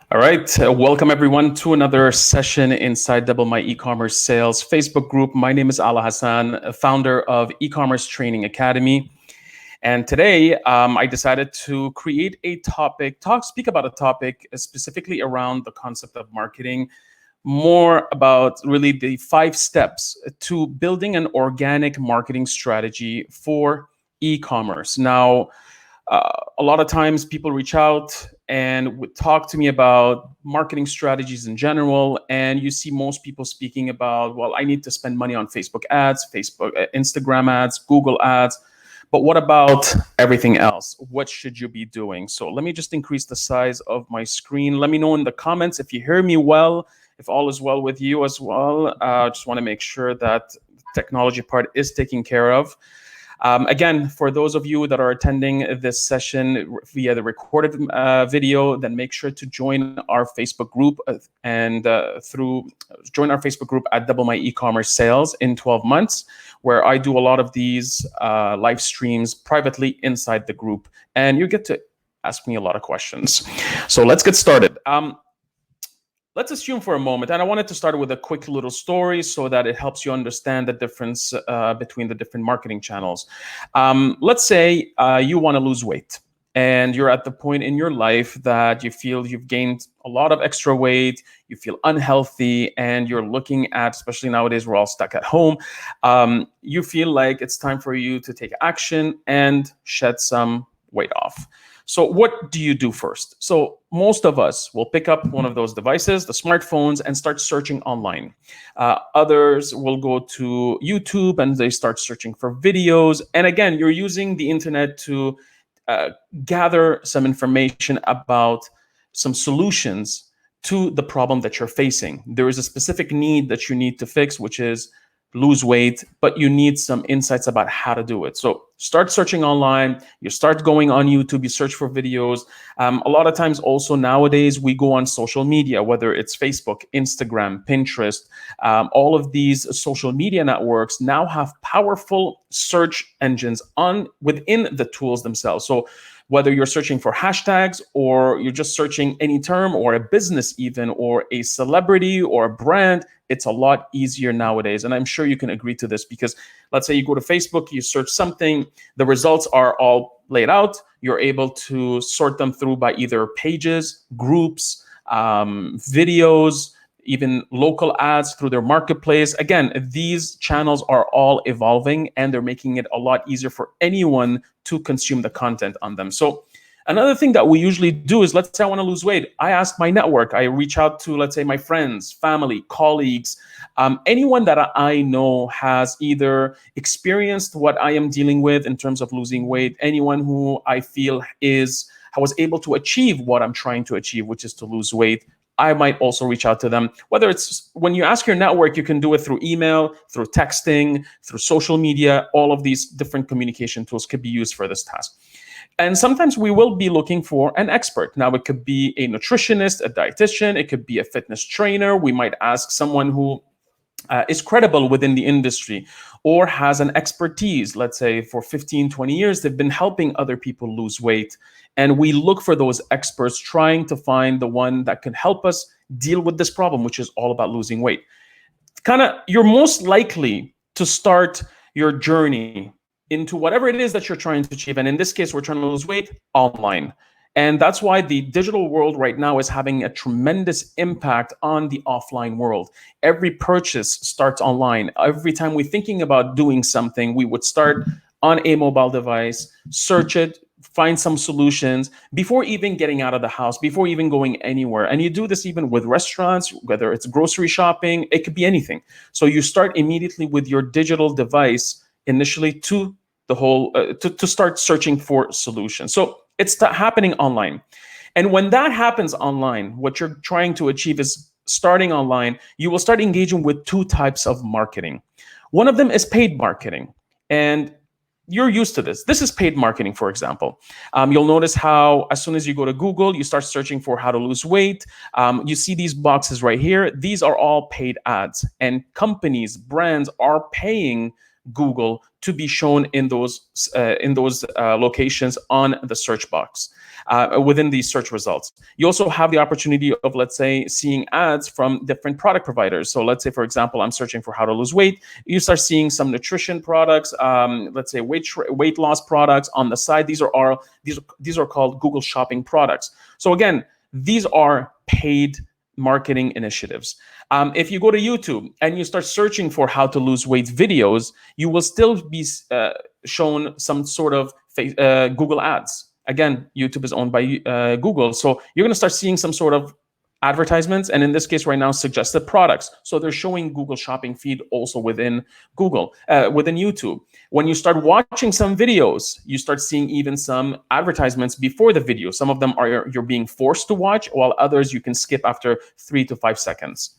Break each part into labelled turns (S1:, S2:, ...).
S1: All right, welcome everyone to another session inside Double My E-commerce Sales Facebook group. My name is Ala Hassan, founder of E-commerce Training Academy. And today I decided to create a topic, speak about a topic specifically around the concept of marketing, more about really the 5 steps to building an organic marketing strategy for e-commerce. Now, a lot of times people reach out and would talk to me about marketing strategies in general, and you see most people speaking about, well, I need to spend money on Facebook ads, Instagram ads, Google ads, but what about everything else? What should you be doing? So let me just increase the size of my screen. Let me know in the comments if you hear me well, if all is well with you as well. Just want to make sure that the technology part is taken care of. Again, for those of you that are attending this session via the recorded video, then make sure to join our Facebook group join our Facebook group at Double My E-commerce Sales in 12 months, where I do a lot of these live streams privately inside the group, and you get to ask me a lot of questions. So let's get started. Let's assume for a moment, and I wanted to start with a quick little story so that it helps you understand the difference between the different marketing channels. Let's say you want to lose weight, and you're at the point in your life that you feel you've gained a lot of extra weight, you feel unhealthy, and you're looking at, especially nowadays, we're all stuck at home, you feel like it's time for you to take action and shed some weight off. So what do you do first? So most of us will pick up one of those devices, the smartphones, and start searching online. Others will go to YouTube and they start searching for videos. And again, you're using the internet to gather some information about some solutions to the problem that you're facing. There is a specific need that you need to fix, which is lose weight, but you need some insights about how to do it. So start searching online, you start going on YouTube, you search for videos. A lot of times also nowadays we go on social media, whether it's Facebook, Instagram, Pinterest, all of these social media networks now have powerful search engines within the tools themselves. So whether you're searching for hashtags or you're just searching any term or a business even or a celebrity or a brand, it's a lot easier nowadays. And I'm sure you can agree to this because let's say you go to Facebook, you search something, the results are all laid out. You're able to sort them through by either pages, groups, videos, even local ads through their marketplace. Again, these channels are all evolving and they're making it a lot easier for anyone to consume the content on them. So another thing that we usually do is, let's say I want to lose weight. I ask my network. I reach out to, let's say, my friends, family, colleagues, anyone that I know has either experienced what I am dealing with in terms of losing weight, anyone who I feel was able to achieve what I'm trying to achieve, which is to lose weight. I might also reach out to them. Whether it's when you ask your network, you can do it through email, through texting, through social media. All of these different communication tools could be used for this task. And sometimes we will be looking for an expert. Now, it could be a nutritionist, a dietitian, it could be a fitness trainer. We might ask someone who is credible within the industry or has an expertise. Let's say for 15, 20 years, they've been helping other people lose weight. And we look for those experts, trying to find the one that can help us deal with this problem, which is all about losing weight. You're most likely to start your journey into whatever it is that you're trying to achieve. And in this case, we're trying to lose weight online. And that's why the digital world right now is having a tremendous impact on the offline world. Every purchase starts online. Every time we're thinking about doing something, we would start on a mobile device, search it, find some solutions before even getting out of the house, before even going anywhere. And you do this even with restaurants, whether it's grocery shopping, it could be anything. So you start immediately with your digital device initially to start searching for solutions. So it's happening online. And when that happens online, what you're trying to achieve is starting online, you will start engaging with 2 types of marketing. One of them is paid marketing. And you're used to this. This is paid marketing, for example. You'll notice how as soon as you go to Google, you start searching for how to lose weight. You see these boxes right here. These are all paid ads. And companies, brands are paying Google to be shown in those locations on the search box within these search results. You also have the opportunity of, let's say, seeing ads from different product providers. So let's say, for example, I'm searching for how to lose weight. You start seeing some nutrition products, let's say weight loss products on the side. These are called Google Shopping products. So again, these are paid marketing initiatives. If you go to YouTube and you start searching for how to lose weight videos, you will still be shown some sort of Google ads. Again, YouTube is owned by Google. So you're going to start seeing some sort of advertisements, and in this case right now, suggested products. So they're showing Google Shopping feed also within within YouTube. When you start watching some videos, you start seeing even some advertisements before the video. Some of them are you're being forced to watch, while others you can skip after 3 to 5 seconds.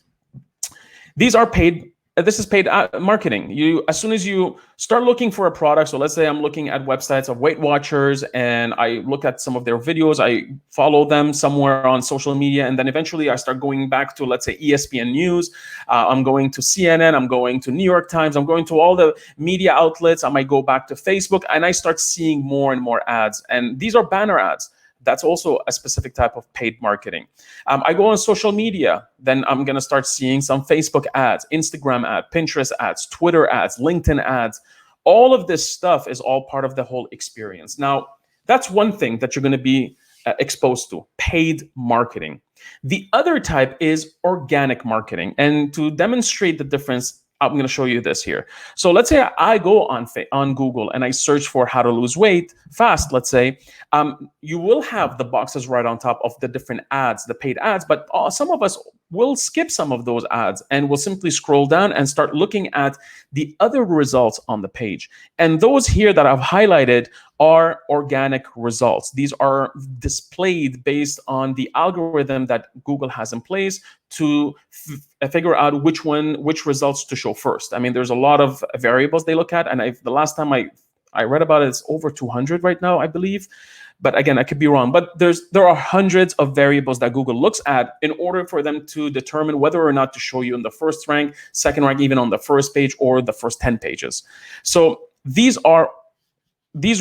S1: These are paid. This is paid marketing. As soon as you start looking for a product, so let's say I'm looking at websites of Weight Watchers and I look at some of their videos, I follow them somewhere on social media, and then eventually I start going back to, let's say, ESPN News, I'm going to CNN, I'm going to New York Times, I'm going to all the media outlets, I might go back to Facebook, and I start seeing more and more ads. And these are banner ads. That's also a specific type of paid marketing. I go on social media, then I'm going to start seeing some Facebook ads, Instagram ads, Pinterest ads, Twitter ads, LinkedIn ads. All of this stuff is all part of the whole experience. Now, that's one thing that you're going to be exposed to, paid marketing. The other type is organic marketing. And to demonstrate the difference, I'm going to show you this here. So let's say I go on Google and I search for how to lose weight fast, let's say. You will have the boxes right on top of the different ads, the paid ads, but some of us will skip some of those ads and will simply scroll down and start looking at the other results on the page. And those here that I've highlighted are organic results. These are displayed based on the algorithm that Google has in place to figure out which results to show first. I mean, there's a lot of variables they look at, and the last time I read about it, it's over 200 right now, I believe. But again, I could be wrong. But there are hundreds of variables that Google looks at in order for them to determine whether or not to show you in the first rank, second rank, even on the first page or the first 10 pages. So these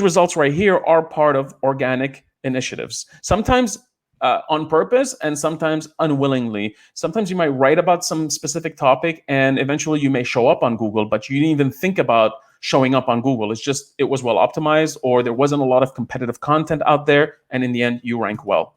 S1: results right here are part of organic initiatives. Sometimes on purpose and sometimes unwillingly. Sometimes you might write about some specific topic and eventually you may show up on Google, but you didn't even think about showing up on Google. It's just, it was well optimized, or there wasn't a lot of competitive content out there, and in the end, you rank well.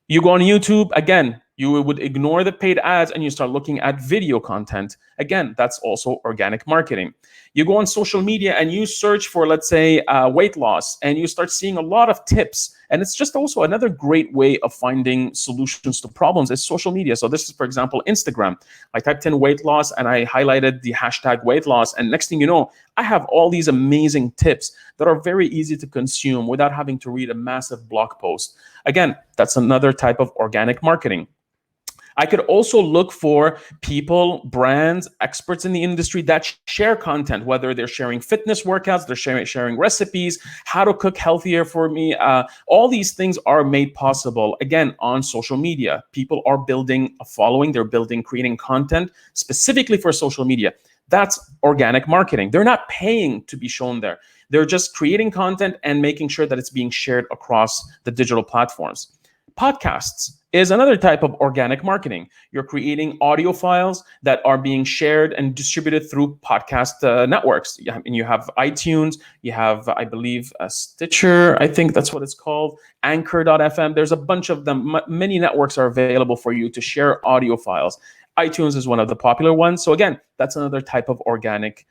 S1: You go on YouTube, again, you would ignore the paid ads and you start looking at video content. Again, that's also organic marketing. You go on social media and you search for, let's say, weight loss, and you start seeing a lot of tips. And it's just also another great way of finding solutions to problems is social media. So this is, for example, Instagram. I typed in weight loss and I highlighted the hashtag weight loss. And next thing you know, I have all these amazing tips that are very easy to consume without having to read a massive blog post. Again, that's another type of organic marketing. I could also look for people, brands, experts in the industry that share content, whether they're sharing fitness workouts, they're sharing recipes, how to cook healthier for me. All these things are made possible, again, on social media. People are building a following, creating content specifically for social media. That's organic marketing. They're not paying to be shown there. They're just creating content and making sure that it's being shared across the digital platforms. Podcasts is another type of organic marketing. You're creating audio files that are being shared and distributed through podcast networks. And you have iTunes, you have, I believe, Stitcher, I think that's what it's called, Anchor.fm. There's a bunch of them. Many networks are available for you to share audio files. iTunes is one of the popular ones. So again, that's another type of organic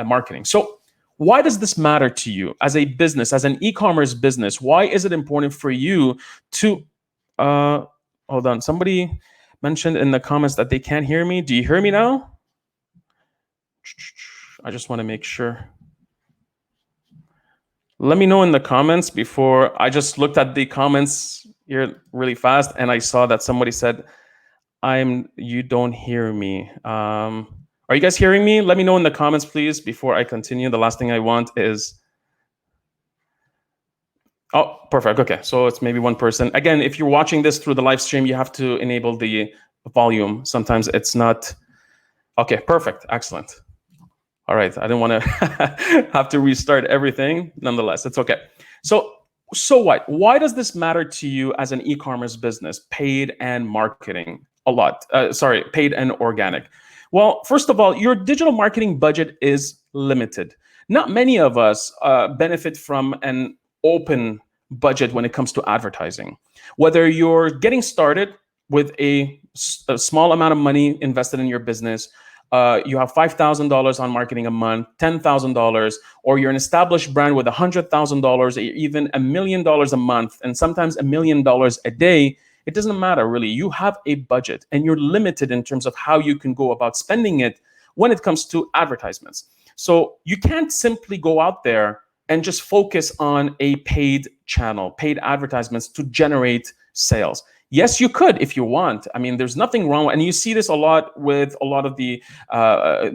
S1: marketing. So why does this matter to you as a business, as an e-commerce business? Why is it important for you to hold on, somebody mentioned in the comments that they can't hear me. Do you hear me now? I just want to make sure. Let me know in the comments. Before I just looked at the comments here really fast and I saw that somebody said, you don't hear me. Are you guys hearing me? Let me know in the comments, please, before I continue. The last thing I want is, oh, perfect. Okay, so it's maybe one person. Again, if you're watching this through the live stream, you have to enable the volume. Sometimes it's not. Okay, perfect. Excellent. All right, I didn't want to have to restart everything. Nonetheless, it's okay. So what? Why does this matter to you as an e-commerce business? Paid and marketing, a lot. Sorry, paid and organic. Well, first of all, your digital marketing budget is limited. Not many of us benefit from an open budget when it comes to advertising. Whether you're getting started with a small amount of money invested in your business, you have $5,000 on marketing a month, $10,000, or you're an established brand with $100,000, even $1 million a month, and sometimes $1 million a day. It doesn't matter really. You have a budget, and you're limited in terms of how you can go about spending it when it comes to advertisements. So you can't simply go out there and just focus on a paid channel, paid advertisements to generate sales. Yes, you could if you want. I mean, there's nothing wrong, and you see this a lot with a lot of the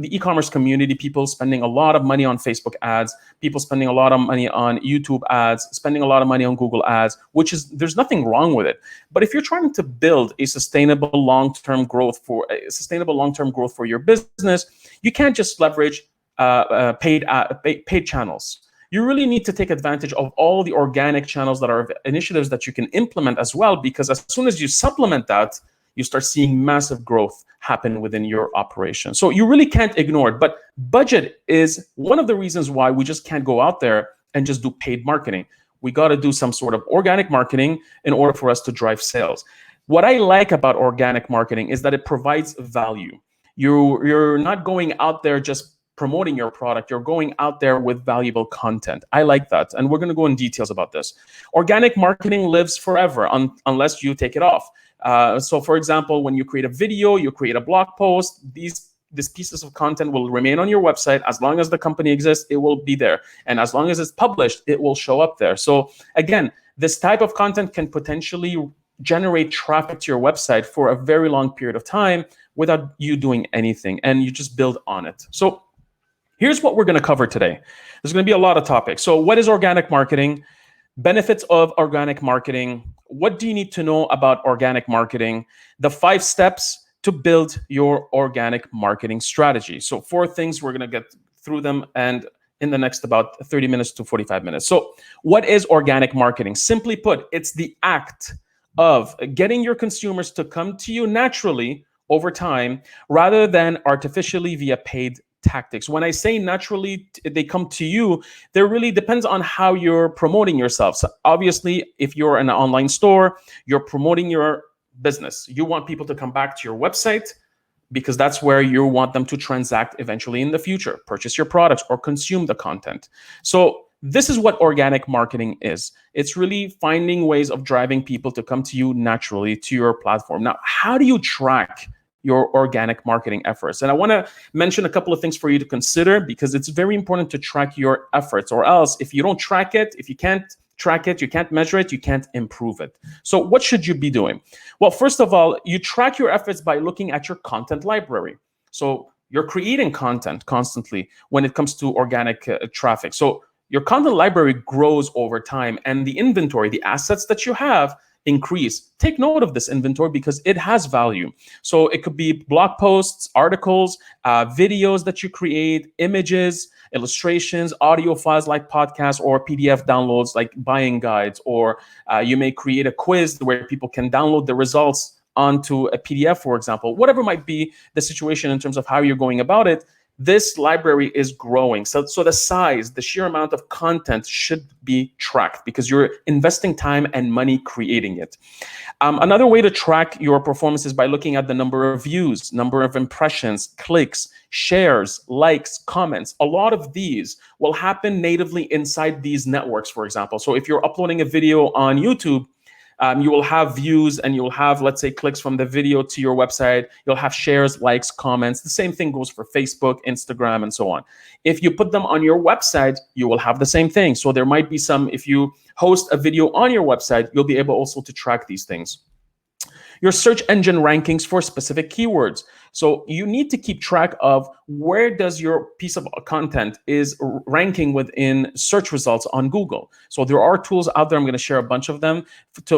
S1: e-commerce community. People spending a lot of money on Facebook ads, people spending a lot of money on YouTube ads, spending a lot of money on Google ads, which is there's nothing wrong with it. But if you're trying to build a sustainable long-term growth for your business, you can't just leverage paid channels. You really need to take advantage of all the organic channels that are initiatives that you can implement as well, because as soon as you supplement that, you start seeing massive growth happen within your operation. So you really can't ignore it. But budget is one of the reasons why we just can't go out there and just do paid marketing. We got to do some sort of organic marketing in order for us to drive sales. What I like about organic marketing is that it provides value. You're not going out there just promoting your product, you're going out there with valuable content. I like that. And we're going to go in details about this. Organic marketing lives forever unless you take it off. So for example, when you create a video, you create a blog post, these pieces of content will remain on your website. As long as the company exists, it will be there. And as long as it's published, it will show up there. So again, this type of content can potentially generate traffic to your website for a very long period of time without you doing anything. And you just build on it. So here's what we're going to cover today. There's going to be a lot of topics. So what is organic marketing? Benefits of organic marketing. What do you need to know about organic marketing? The 5 steps to build your organic marketing strategy. So 4 things, we're going to get through them and in the next about 30 minutes to 45 minutes. So what is organic marketing? Simply put, it's the act of getting your consumers to come to you naturally over time rather than artificially via paid tactics. When I say naturally they come to you, there really depends on how you're promoting yourself. So obviously, if you're an online store, you're promoting your business. You want people to come back to your website because that's where you want them to transact eventually in the future, purchase your products or consume the content. So this is what organic marketing is. It's really finding ways of driving people to come to you naturally to your platform. Now, how do you track your organic marketing efforts? And I want to mention a couple of things for you to consider because it's very important to track your efforts, or else if you don't track it, if you can't track it, you can't measure it, you can't improve it. So what should you be doing? Well, first of all, you track your efforts by looking at your content library. So you're creating content constantly when it comes to organic traffic. So your content library grows over time, and the inventory, the assets that you have, increase. Take note of this inventory because it has value. So it could be blog posts, articles, videos that you create, images, illustrations, audio files like podcasts, or PDF downloads like buying guides, or you may create a quiz where people can download the results onto a PDF, for example. Whatever might be the situation in terms of how you're going about it, this library is growing. So the size, the sheer amount of content should be tracked because you're investing time and money creating it. Another way to track your performance is by looking at the number of views, number of impressions, clicks, shares, likes, comments. A lot of these will happen natively inside these networks, for example. So if you're uploading a video on YouTube, you will have views and you'll have, let's say, clicks from the video to your website. You'll have shares, likes, comments. The same thing goes for Facebook, Instagram, and so on. If you put them on your website, you will have the same thing. So there might be some, if you host a video on your website, you'll be able also to track these things. Your search engine rankings for specific keywords. So you need to keep track of where does your piece of content is ranking within search results on Google. So there are tools out there, I'm going to share a bunch of them,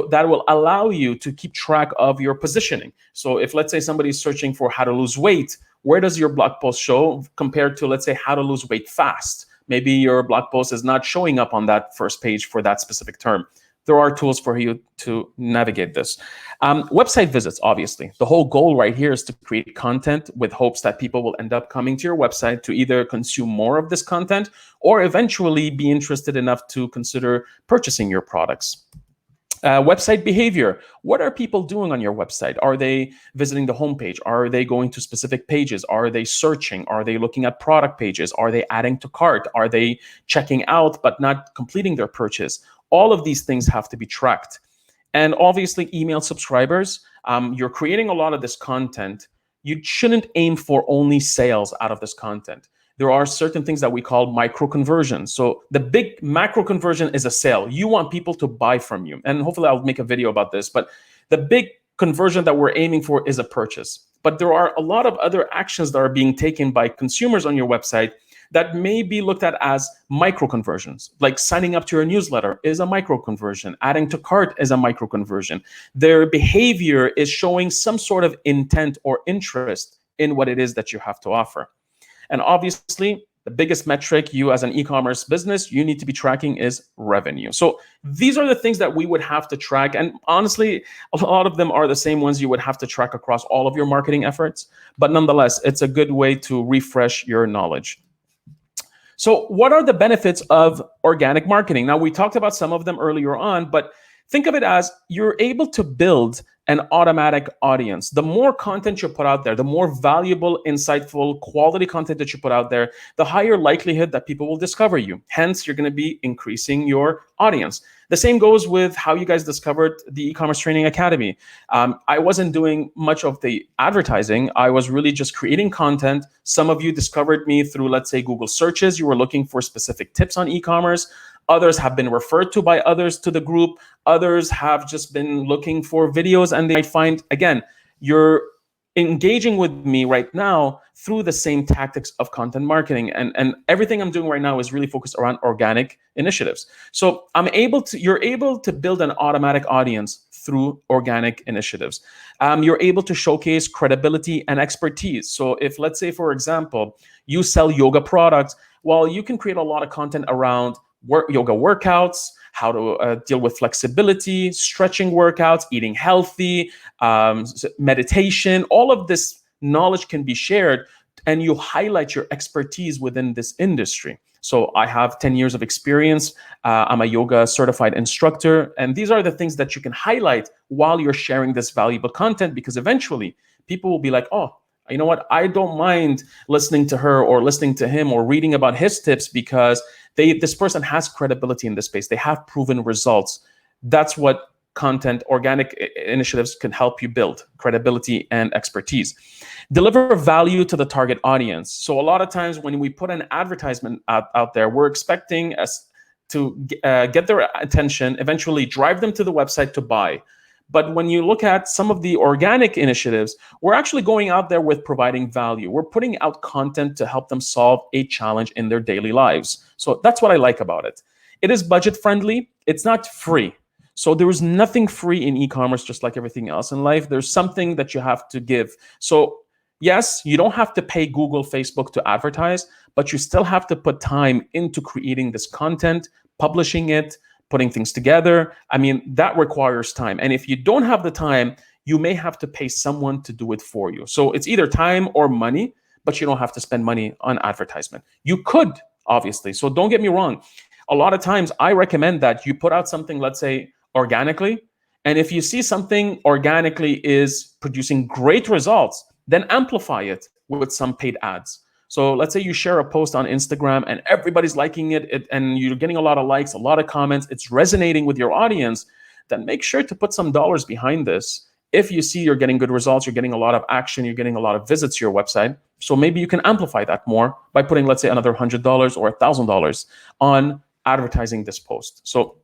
S1: that will allow you to keep track of your positioning. So if, let's say, somebody's searching for how to lose weight, Where does your blog post show compared to, let's say, how to lose weight fast? Maybe your blog post is not showing up on that first page for that specific term. There are tools for you to navigate this. Website visits, obviously. The whole goal right here is to create content with hopes that people will end up coming to your website to either consume more of this content or eventually be interested enough to consider purchasing your products. Website behavior. What are people doing on your website? Are they visiting the homepage? Are they going to specific pages? Are they searching? Are they looking at product pages? Are they adding to cart? Are they checking out but not completing their purchase? All of these things have to be tracked. And obviously, email subscribers. You're creating a lot of this content. You shouldn't aim for only sales out of this content. There are certain things that we call micro conversions. So the big macro conversion is a sale. You want people to buy from you. And hopefully I'll make a video about this. But the big conversion that we're aiming for is a purchase. But there are a lot of other actions that are being taken by consumers on your website that may be looked at as micro conversions. Like signing up to your newsletter is a micro conversion. Adding to cart is a micro conversion. Their behavior is showing some sort of intent or interest in what it is that you have to offer. And obviously, the biggest metric you as an e-commerce business, you need to be tracking is revenue. So these are the things that we would have to track. And honestly, a lot of them are the same ones you would have to track across all of your marketing efforts. But nonetheless, it's a good way to refresh your knowledge. So what are the benefits of organic marketing? Now, we talked about some of them earlier on, but think of it as you're able to build an automatic audience. The more content you put out there, the more valuable, insightful, quality content that you put out there, the higher likelihood that people will discover you. Hence, you're going to be increasing your audience. The same goes with how you guys discovered the e-commerce training academy. I wasn't doing much of the advertising. I was really just creating content. Some of you discovered me through, let's say, Google searches. You were looking for specific tips on e-commerce. Others have been referred to by others to the group. Others have just been looking for videos, and they might find, again, you're engaging with me right now through the same tactics of content marketing. And everything I'm doing right now is really focused around organic initiatives. So you're able to build an automatic audience through organic initiatives. You're able to showcase credibility and expertise. So if, let's say, for example, you sell yoga products, well, you can create a lot of content around yoga workouts, how to deal with flexibility, stretching workouts, eating healthy, meditation. All of this knowledge can be shared, and you highlight your expertise within this industry. So I have 10 years of experience. I'm a yoga certified instructor. And these are the things that you can highlight while you're sharing this valuable content, because eventually people will be like, oh, you know what? I don't mind listening to her or listening to him or reading about his tips because this person has credibility in this space. They have proven results. That's what organic initiatives can help you build: credibility and expertise. Deliver value to the target audience. So a lot of times when we put an advertisement out there, we're expecting us to get their attention, eventually drive them to the website to buy. But when you look at some of the organic initiatives, we're actually going out there with providing value. We're putting out content to help them solve a challenge in their daily lives. So that's what I like about it. It is budget friendly. It's not free. So there is nothing free in e-commerce, just like everything else in life. There's something that you have to give. So yes, you don't have to pay Google, Facebook to advertise, but you still have to put time into creating this content, publishing it, putting things together. I mean, that requires time. And if you don't have the time, you may have to pay someone to do it for you. So it's either time or money, but you don't have to spend money on advertisement. You could, obviously. So don't get me wrong. A lot of times I recommend that you put out something, let's say, organically. And if you see something organically is producing great results, then amplify it with some paid ads. So let's say you share a post on Instagram and everybody's liking it, and you're getting a lot of likes, a lot of comments, it's resonating with your audience, then make sure to put some dollars behind this. If you see you're getting good results, you're getting a lot of action, you're getting a lot of visits to your website, so maybe you can amplify that more by putting, let's say, another $100 or $1,000 on advertising this post. So,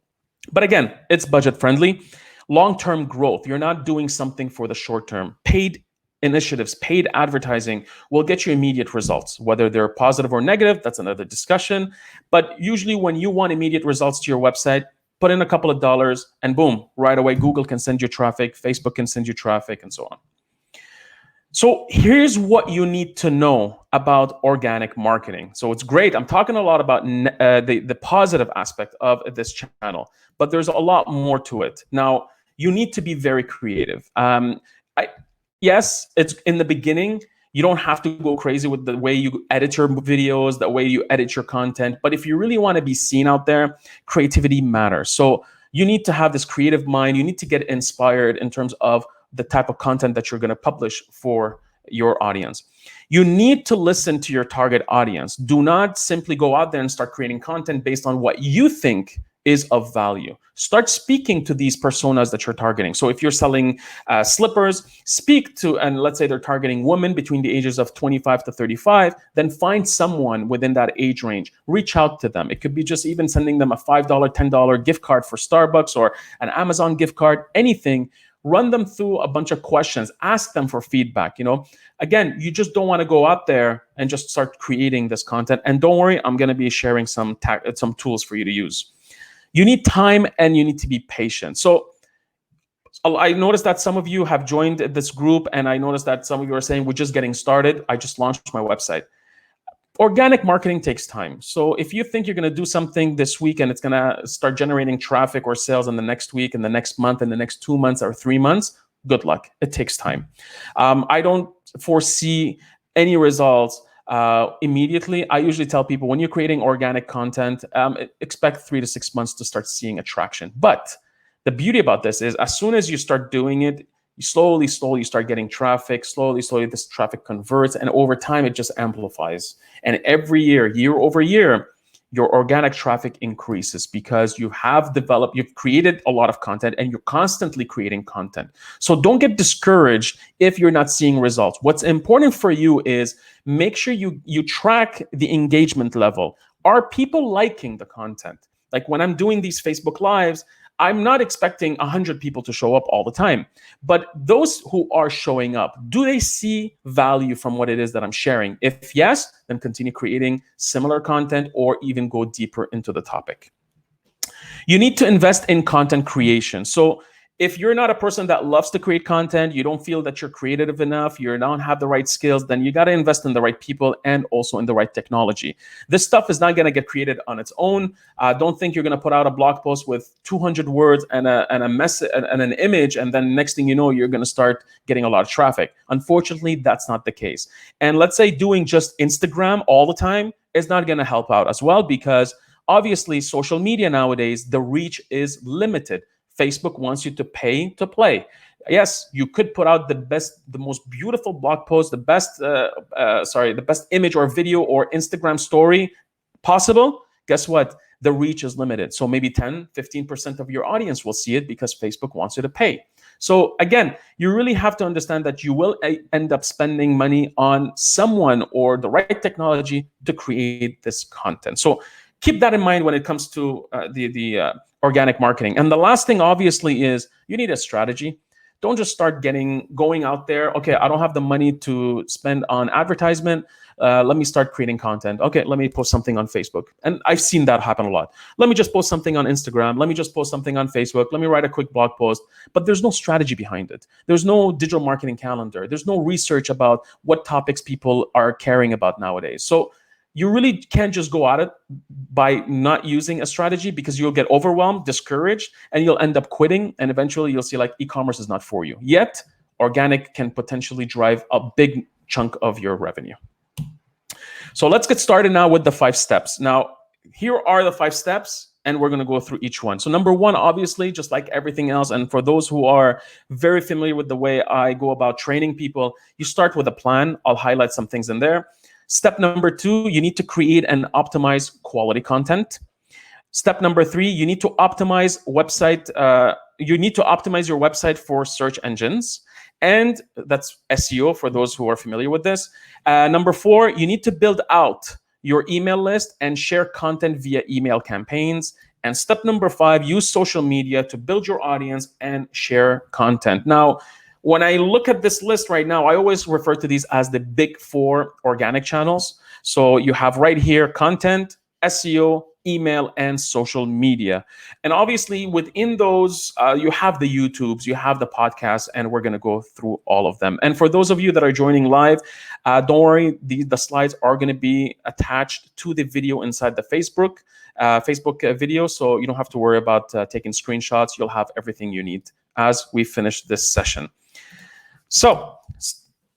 S1: but again, it's budget friendly. Long-term growth, you're not doing something for the short term. Paid initiatives, paid advertising will get you immediate results. Whether they're positive or negative, that's another discussion. But usually when you want immediate results to your website, put in a couple of dollars and boom, right away, Google can send you traffic, Facebook can send you traffic, and so on. So here's what you need to know about organic marketing. So it's great. I'm talking a lot about the positive aspect of this channel, but there's a lot more to it. Now, you need to be very creative. Yes, it's in the beginning. You don't have to go crazy with the way you edit your videos, the way you edit your content. But if you really want to be seen out there, creativity matters. So you need to have this creative mind. You need to get inspired in terms of the type of content that you're going to publish for your audience. You need to listen to your target audience. Do not simply go out there and start creating content based on what you think is of value. Start speaking to these personas that you're targeting. So if you're selling slippers, speak to, and let's say they're targeting women between the ages of 25 to 35, then find someone within that age range. Reach out to them. It could be just even sending them a $5, $10 gift card for Starbucks or an Amazon gift card, anything. Run them through a bunch of questions. Ask them for feedback. Again, you just don't want to go out there and just start creating this content. And don't worry, I'm going to be sharing some tools for you to use. You need time and you need to be patient. So I noticed that some of you have joined this group, and I noticed that some of you are saying, we're just getting started. I just launched my website. Organic marketing takes time. So if you think you're going to do something this week and it's going to start generating traffic or sales in the next week, in the next month, in the next 2 months or 3 months, good luck. It takes time. I don't foresee any results immediately. I usually tell people, when you're creating organic content, expect 3 to 6 months to start seeing attraction. But the beauty about this is, as soon as you start doing it, you slowly start getting traffic. Slowly, this traffic converts, and over time, it just amplifies. And every year over year, your organic traffic increases because you've created a lot of content, and you're constantly creating content. So don't get discouraged if you're not seeing results. What's important for you is make sure you track the engagement level. Are people liking the content? Like when I'm doing these Facebook Lives, I'm not expecting 100 people to show up all the time, but those who are showing up, do they see value from what it is that I'm sharing? If yes, then continue creating similar content or even go deeper into the topic. You need to invest in content creation. So if you're not a person that loves to create content, you don't feel that you're creative enough, you don't have the right skills, then you got to invest in the right people and also in the right technology. This stuff is not going to get created on its own. Don't think you're going to put out a blog post with 200 words and a message and an image, and then next thing you know, you're going to start getting a lot of traffic. Unfortunately, that's not the case. And let's say doing just Instagram all the time is not going to help out as well, because obviously social media nowadays, the reach is limited. Facebook wants you to pay to play. Yes, you could put out the most beautiful blog post, the best image or video or Instagram story possible. Guess what? The reach is limited. So maybe 10, 15% of your audience will see it because Facebook wants you to pay. So again, you really have to understand that you will end up spending money on someone or the right technology to create this content. So keep that in mind when it comes to the organic marketing. And the last thing, obviously, is you need a strategy. Don't just start going out there. Okay, I don't have the money to spend on advertisement. Let me start creating content. Okay, let me post something on Facebook. And I've seen that happen a lot. Let me just post something on Instagram. Let me just post something on Facebook. Let me write a quick blog post. But there's no strategy behind it. There's no digital marketing calendar. There's no research about what topics people are caring about nowadays. So you really can't just go at it by not using a strategy, because you'll get overwhelmed, discouraged, and you'll end up quitting. And eventually you'll see like e-commerce is not for you. Yet organic can potentially drive a big chunk of your revenue. So let's get started now with the 5 steps. Now, here are the 5 steps, and we're going to go through each one. So number 1, obviously, just like everything else, and for those who are very familiar with the way I go about training people, you start with a plan. I'll highlight some things in there. Step number 2, you need to create and optimize quality content. Step number 3, you need to optimize your website for search engines. And that's SEO for those who are familiar with this. Number 4, you need to build out your email list and share content via email campaigns. And step number 5, use social media to build your audience and share content. Now, when I look at this list right now, I always refer to these as the big 4 organic channels. So you have right here content, SEO, email, and social media. And obviously within those, you have the YouTubes, you have the podcasts, and we're going to go through all of them. And for those of you that are joining live, don't worry, the slides are going to be attached to the video inside the Facebook video, so you don't have to worry about taking screenshots. You'll have everything you need as we finish this session. So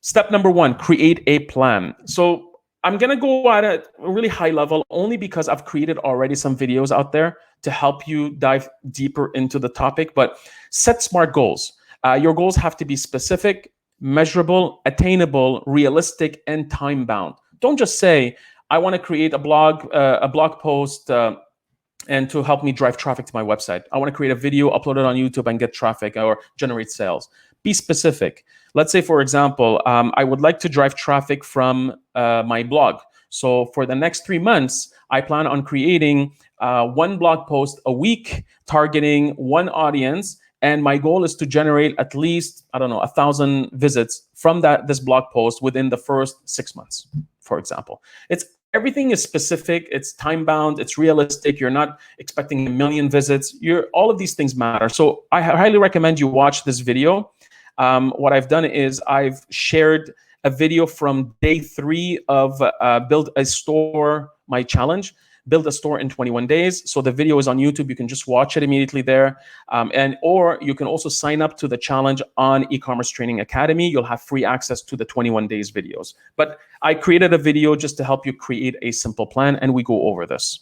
S1: step number one, create a plan. So I'm going to go at a really high level only because I've created already some videos out there to help you dive deeper into the topic, but set SMART goals. Your goals have to be specific, measurable, attainable, realistic, and time bound. Don't just say, I want to create a blog post and to help me drive traffic to my website. I want to create a video, upload it on YouTube, and get traffic or generate sales. Be specific. Let's say, for example, I would like to drive traffic from my blog. So for the next 3 months, I plan on creating one blog post a week, targeting one audience. And my goal is to generate at least, 1,000 visits from this blog post within the first 6 months, for example. Everything is specific, it's time bound, it's realistic. You're not expecting 1 million visits. All of these things matter. So I highly recommend you watch this video. What I've done is I've shared a video from day 3 of Build a Store, my challenge. Build a store in 21 days. So the video is on YouTube. You can just watch it immediately there. Or you can also sign up to the challenge on eCommerce Training Academy. You'll have free access to the 21 days videos. But I created a video just to help you create a simple plan, and we go over this.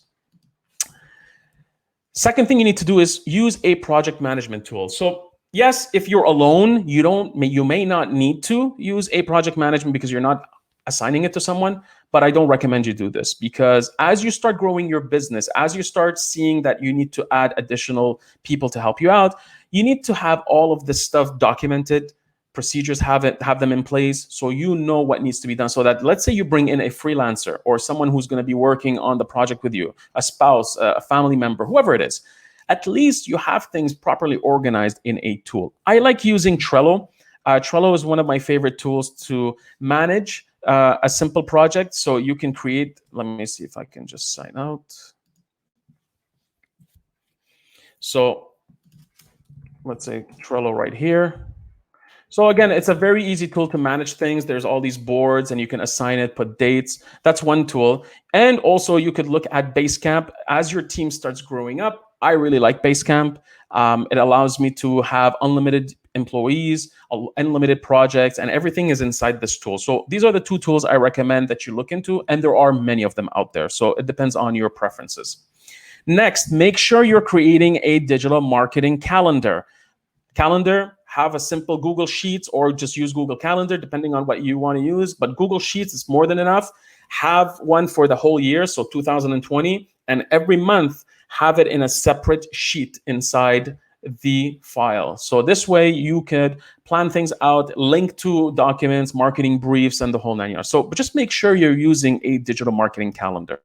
S1: Second thing you need to do is use a project management tool. So yes, if you're alone, you may not need to use a project management because you're not assigning it to someone, but I don't recommend you do this because as you start growing your business, as you start seeing that you need to add additional people to help you out, you need to have all of this stuff documented, procedures, have them in place so you know what needs to be done. So that let's say you bring in a freelancer or someone who's going to be working on the project with you, a spouse, a family member, whoever it is, at least you have things properly organized in a tool. I like using Trello. Trello is one of my favorite tools to manage a simple project. So you can create, let me see if I can just sign out. So let's say Trello right here. So again, it's a very easy tool to manage things. There's all these boards and you can assign it, put dates. That's one tool. And also you could look at Basecamp. As your team starts growing up, I really like Basecamp. It allows me to have unlimited employees, unlimited projects, and everything is inside this tool. So these are the 2 tools I recommend that you look into, and there are many of them out there. So it depends on your preferences. Next, make sure you're creating a digital marketing calendar. Have a simple Google Sheets or just use Google Calendar, depending on what you want to use. But Google Sheets is more than enough. Have one for the whole year, so 2020, and every month have it in a separate sheet inside the file. So this way you could plan things out, link to documents, marketing briefs, and the whole 9 yards. So just make sure you're using a digital marketing calendar.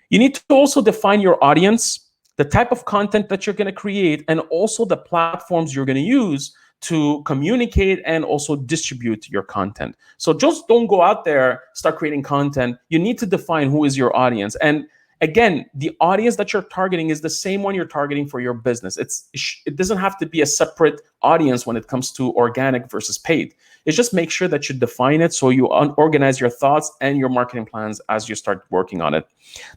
S1: You need to also define your audience, the type of content that you're going to create, and also the platforms you're going to use to communicate and also distribute your content. So just don't go out there, start creating content. You need to define who is your audience. And again, the audience that you're targeting is the same one you're targeting for your business. It doesn't have to be a separate audience when it comes to organic versus paid. It's just make sure that you define it so you organize your thoughts and your marketing plans as you start working on it.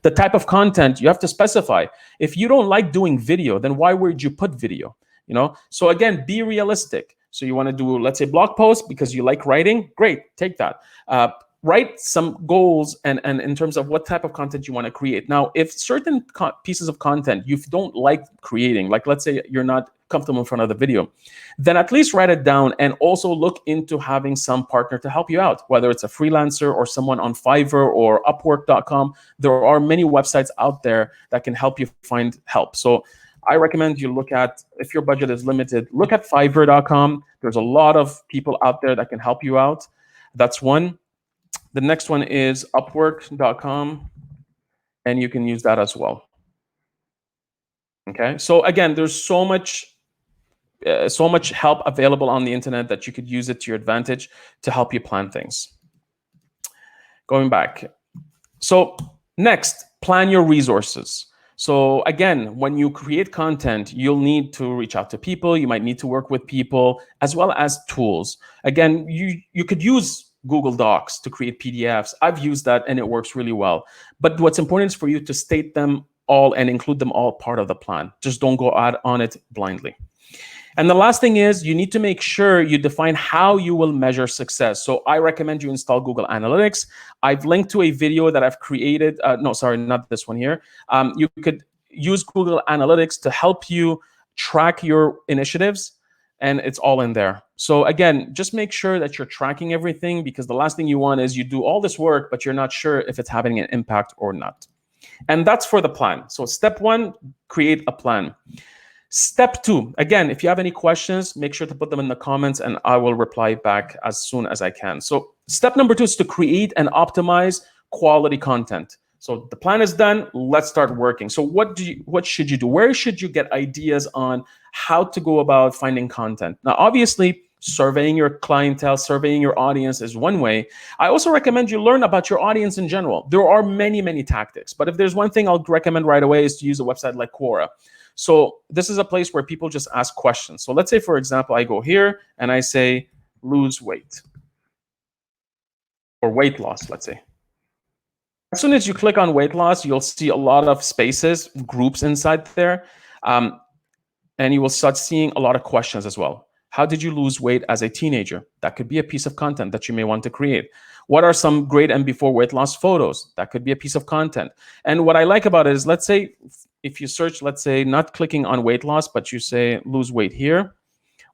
S1: The type of content you have to specify. If you don't like doing video, then why would you put video? So again, be realistic. So you want to do, let's say, blog posts because you like writing. Great, take that. Write some goals and in terms of what type of content you want to create. Now, if certain pieces of content you don't like creating, like let's say you're not comfortable in front of the video, then at least write it down and also look into having some partner to help you out, whether it's a freelancer or someone on Fiverr or Upwork.com. There are many websites out there that can help you find help. So I recommend you look at, if your budget is limited, look at Fiverr.com. There's a lot of people out there that can help you out. That's one. The next one is Upwork.com, and you can use that as well. Okay, so again, there's so much help available on the internet that you could use it to your advantage to help you plan things. Going back. So next, Plan your resources. So again, when you create content, you'll need to reach out to people. You might need to work with people as well as tools. Again, you could use Google Docs to create PDFs. I've used that and it works really well. But what's important is for you to state them all and include them all part of the plan. Just don't go out on it blindly. And the last thing is you need to make sure you define how you will measure success. So I recommend you install Google Analytics. I've linked to a video that I've created. No, sorry, not this one here. You could use Google Analytics to help you track your initiatives, and it's all in there. So again, just make sure that you're tracking everything, because the last thing you want is you do all this work, but you're not sure if it's having an impact or not. And that's for the plan. So step 1, create a plan. Step 2, again, if you have any questions, make sure to put them in the comments and I will reply back as soon as I can. So step number 2 is to create and optimize quality content. So the plan is done, let's start working. So what should you do? Where should you get ideas on how to go about finding content? Now, obviously, surveying your clientele, surveying your audience is one way. I also recommend you learn about your audience in general. There are many, many tactics, but if there's one thing I'll recommend right away is to use a website like Quora. So this is a place where people just ask questions. So let's say, for example, I go here and I say, lose weight or weight loss, let's say. As soon as you click on weight loss, you'll see a lot of spaces, groups inside there. And you will start seeing a lot of questions as well. How did you lose weight as a teenager? That could be a piece of content that you may want to create. What are some great and before weight loss photos? That could be a piece of content. And what I like about it is, let's say, if you search, let's say, not clicking on weight loss, but you say lose weight here,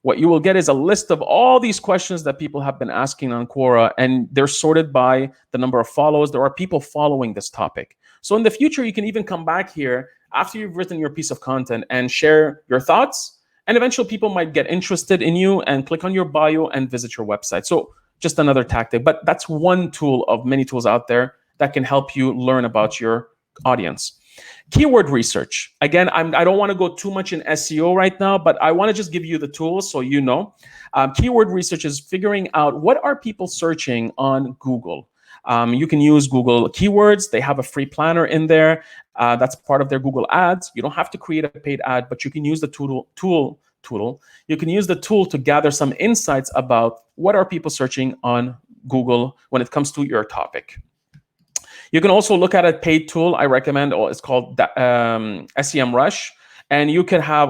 S1: what you will get is a list of all these questions that people have been asking on Quora, and they're sorted by the number of follows. There are people following this topic. So in the future, you can even come back here after you've written your piece of content and share your thoughts, and eventually people might get interested in you and click on your bio and visit your website. So just another tactic, but that's one tool of many tools out there that can help you learn about your audience. Keyword research. Again, I don't want to go too much in SEO right now, but I want to just give you the tools so you know. Keyword research is figuring out what are people searching on Google. You can use Google Keywords. They have a free planner in there. That's part of their Google Ads. You don't have to create a paid ad, but you can use the tool. You can use the tool to gather some insights about what are people searching on Google when it comes to your topic. You can also look at a paid tool I recommend. It's called SEMrush, and you can have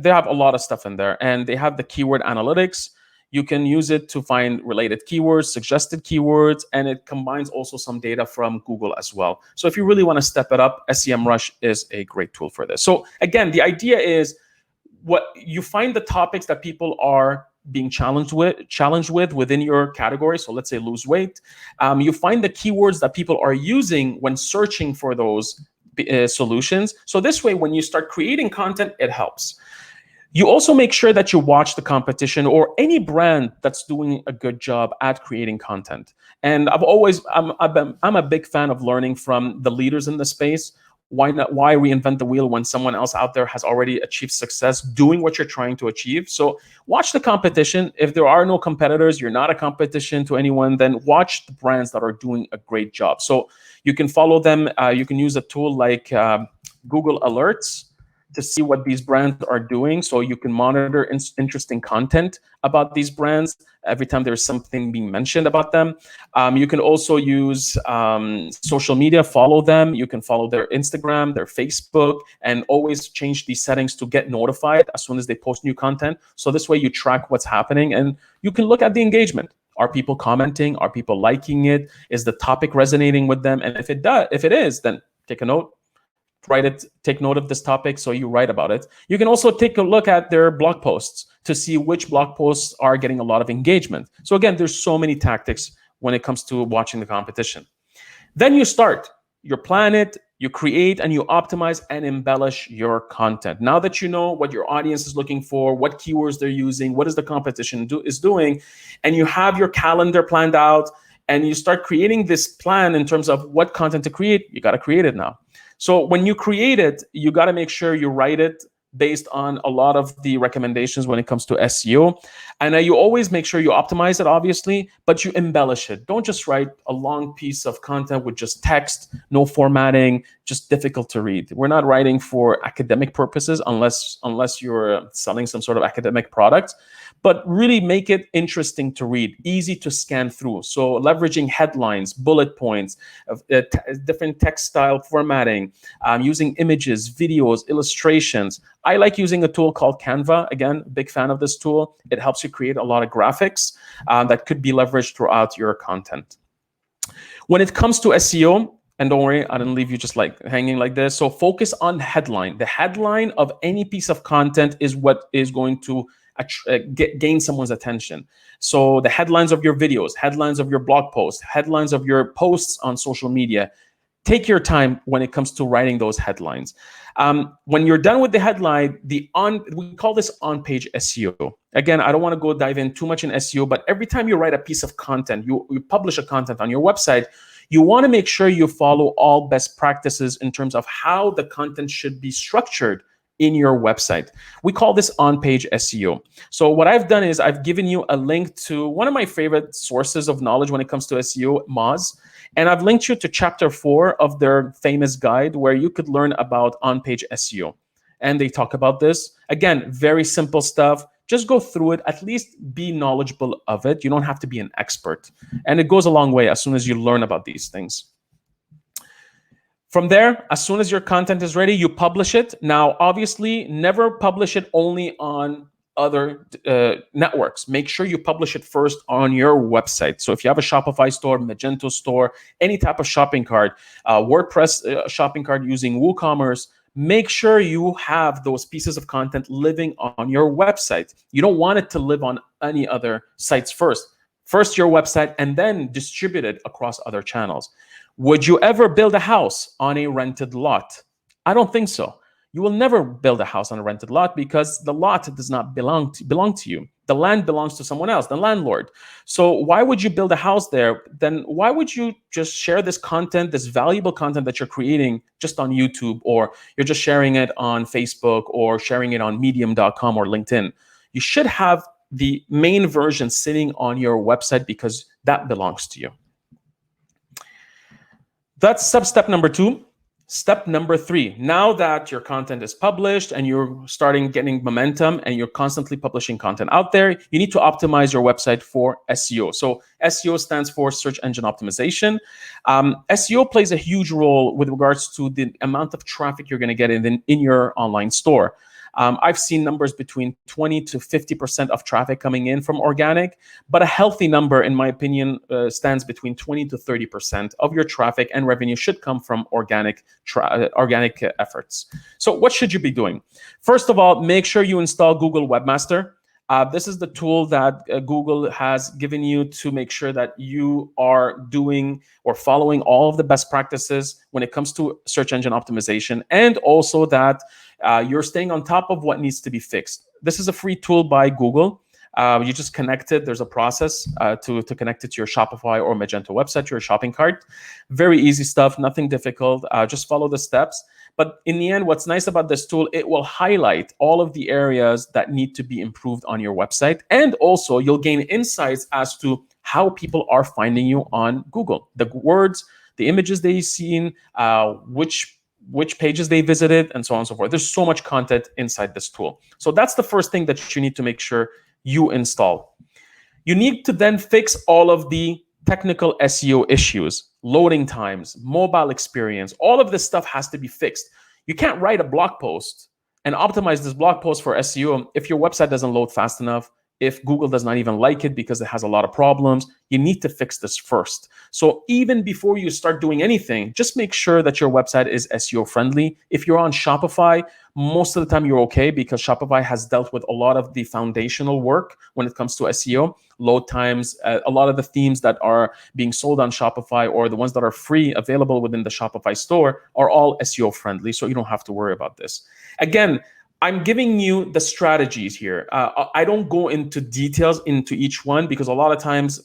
S1: they have a lot of stuff in there, and they have the keyword analytics. You can use it to find related keywords, suggested keywords, and it combines also some data from Google as well. So if you really want to step it up, SEMrush is a great tool for this. So again, the idea is what you find the topics that people are being challenged with within your category. So let's say lose weight. You find the keywords that people are using when searching for those solutions. So this way, when you start creating content, it helps. You also make sure that you watch the competition or any brand that's doing a good job at creating content. And I'm a big fan of learning from the leaders in the space. Why reinvent the wheel when someone else out there has already achieved success doing what you're trying to achieve? So watch the competition. If there are no competitors, you're not a competition to anyone, then watch the brands that are doing a great job. So you can follow them. You can use a tool like Google Alerts to see what these brands are doing. So you can monitor interesting content about these brands every time there's something being mentioned about them. You can also use social media, follow them. You can follow their Instagram, their Facebook, and always change these settings to get notified as soon as they post new content. So this way you track what's happening and you can look at the engagement. Are people commenting? Are people liking it? Is the topic resonating with them? And if it is, then take a note. Take note of this topic, so you write about it. You can also take a look at their blog posts to see which blog posts are getting a lot of engagement. So again, there's so many tactics when it comes to watching the competition. Then you plan it, you create, and you optimize and embellish your content. Now that you know what your audience is looking for, what keywords they're using, what is the competition is doing, and you have your calendar planned out, and you start creating this plan in terms of what content to create, you got to create it now. So when you create it, you got to make sure you write it based on a lot of the recommendations when it comes to SEO. And you always make sure you optimize it, obviously, but you embellish it. Don't just write a long piece of content with just text, no formatting, just difficult to read. We're not writing for academic purposes unless you're selling some sort of academic product. But really make it interesting to read, easy to scan through. So leveraging headlines, bullet points, different text style formatting, using images, videos, illustrations. I like using a tool called Canva. Again, big fan of this tool. It helps you create a lot of graphics that could be leveraged throughout your content. When it comes to SEO, and don't worry, I didn't leave you just like hanging like this. So focus on headline. The headline of any piece of content is what is going to gain someone's attention. So the headlines of your videos, headlines of your blog posts, headlines of your posts on social media. Take your time when it comes to writing those headlines. When you're done with the headline, we call this on-page SEO. Again, I don't want to go dive in too much in SEO, but every time you write a piece of content, you publish a content on your website, you want to make sure you follow all best practices in terms of how the content should be structured in your website. We call this on-page SEO. So what I've done is I've given you a link to one of my favorite sources of knowledge when it comes to SEO, Moz. And I've linked you to chapter 4 of their famous guide where you could learn about on-page SEO. And they talk about this. Again, very simple stuff. Just go through it, at least be knowledgeable of it. You don't have to be an expert. And it goes a long way as soon as you learn about these things. From there, as soon as your content is ready, you publish it. Now, obviously, never publish it only on other networks. Make sure you publish it first on your website. So if you have a Shopify store, Magento store, any type of shopping cart, WordPress shopping cart using WooCommerce, make sure you have those pieces of content living on your website. You don't want it to live on any other sites first. First your website and then distribute it across other channels. Would you ever build a house on a rented lot? I don't think so. You will never build a house on a rented lot because the lot does not belong to you. The land belongs to someone else, the landlord. So why would you build a house there? Then why would you just share this content, this valuable content that you're creating just on YouTube, or you're just sharing it on Facebook or sharing it on medium.com or LinkedIn? You should have the main version sitting on your website because that belongs to you. That's step number 2. Step number 3, now that your content is published and you're starting getting momentum and you're constantly publishing content out there, you need to optimize your website for SEO. So SEO stands for search engine optimization. SEO plays a huge role with regards to the amount of traffic you're going to get in your online store. I've seen numbers between 20 to 50% of traffic coming in from organic, but a healthy number, in my opinion, stands between 20 to 30% of your traffic and revenue should come from organic efforts. So what should you be doing? First of all, make sure you install Google Webmaster. This is the tool that Google has given you to make sure that you are doing or following all of the best practices when it comes to search engine optimization, and also that you're staying on top of what needs to be fixed. This is a free tool by Google. You just connect it. There's a process to connect it to your Shopify or Magento website, your shopping cart. Very easy stuff, nothing difficult. Just follow the steps. But in the end, what's nice about this tool, it will highlight all of the areas that need to be improved on your website. And also you'll gain insights as to how people are finding you on Google. The words, the images they've seen, which pages they visited, and so on and so forth. There's so much content inside this tool. So that's the first thing that you need to make sure you install. You need to then fix all of the technical SEO issues, loading times, mobile experience. All of this stuff has to be fixed. You can't write a blog post and optimize this blog post for SEO if your website doesn't load fast enough, if Google does not even like it because it has a lot of problems. You need to fix this first. So even before you start doing anything, just make sure that your website is SEO friendly. If you're on Shopify, most of the time you're okay because Shopify has dealt with a lot of the foundational work when it comes to SEO, load times, a lot of the themes that are being sold on Shopify or the ones that are free available within the Shopify store are all SEO friendly. So you don't have to worry about this. Again, I'm giving you the strategies here. I don't go into details into each one because a lot of times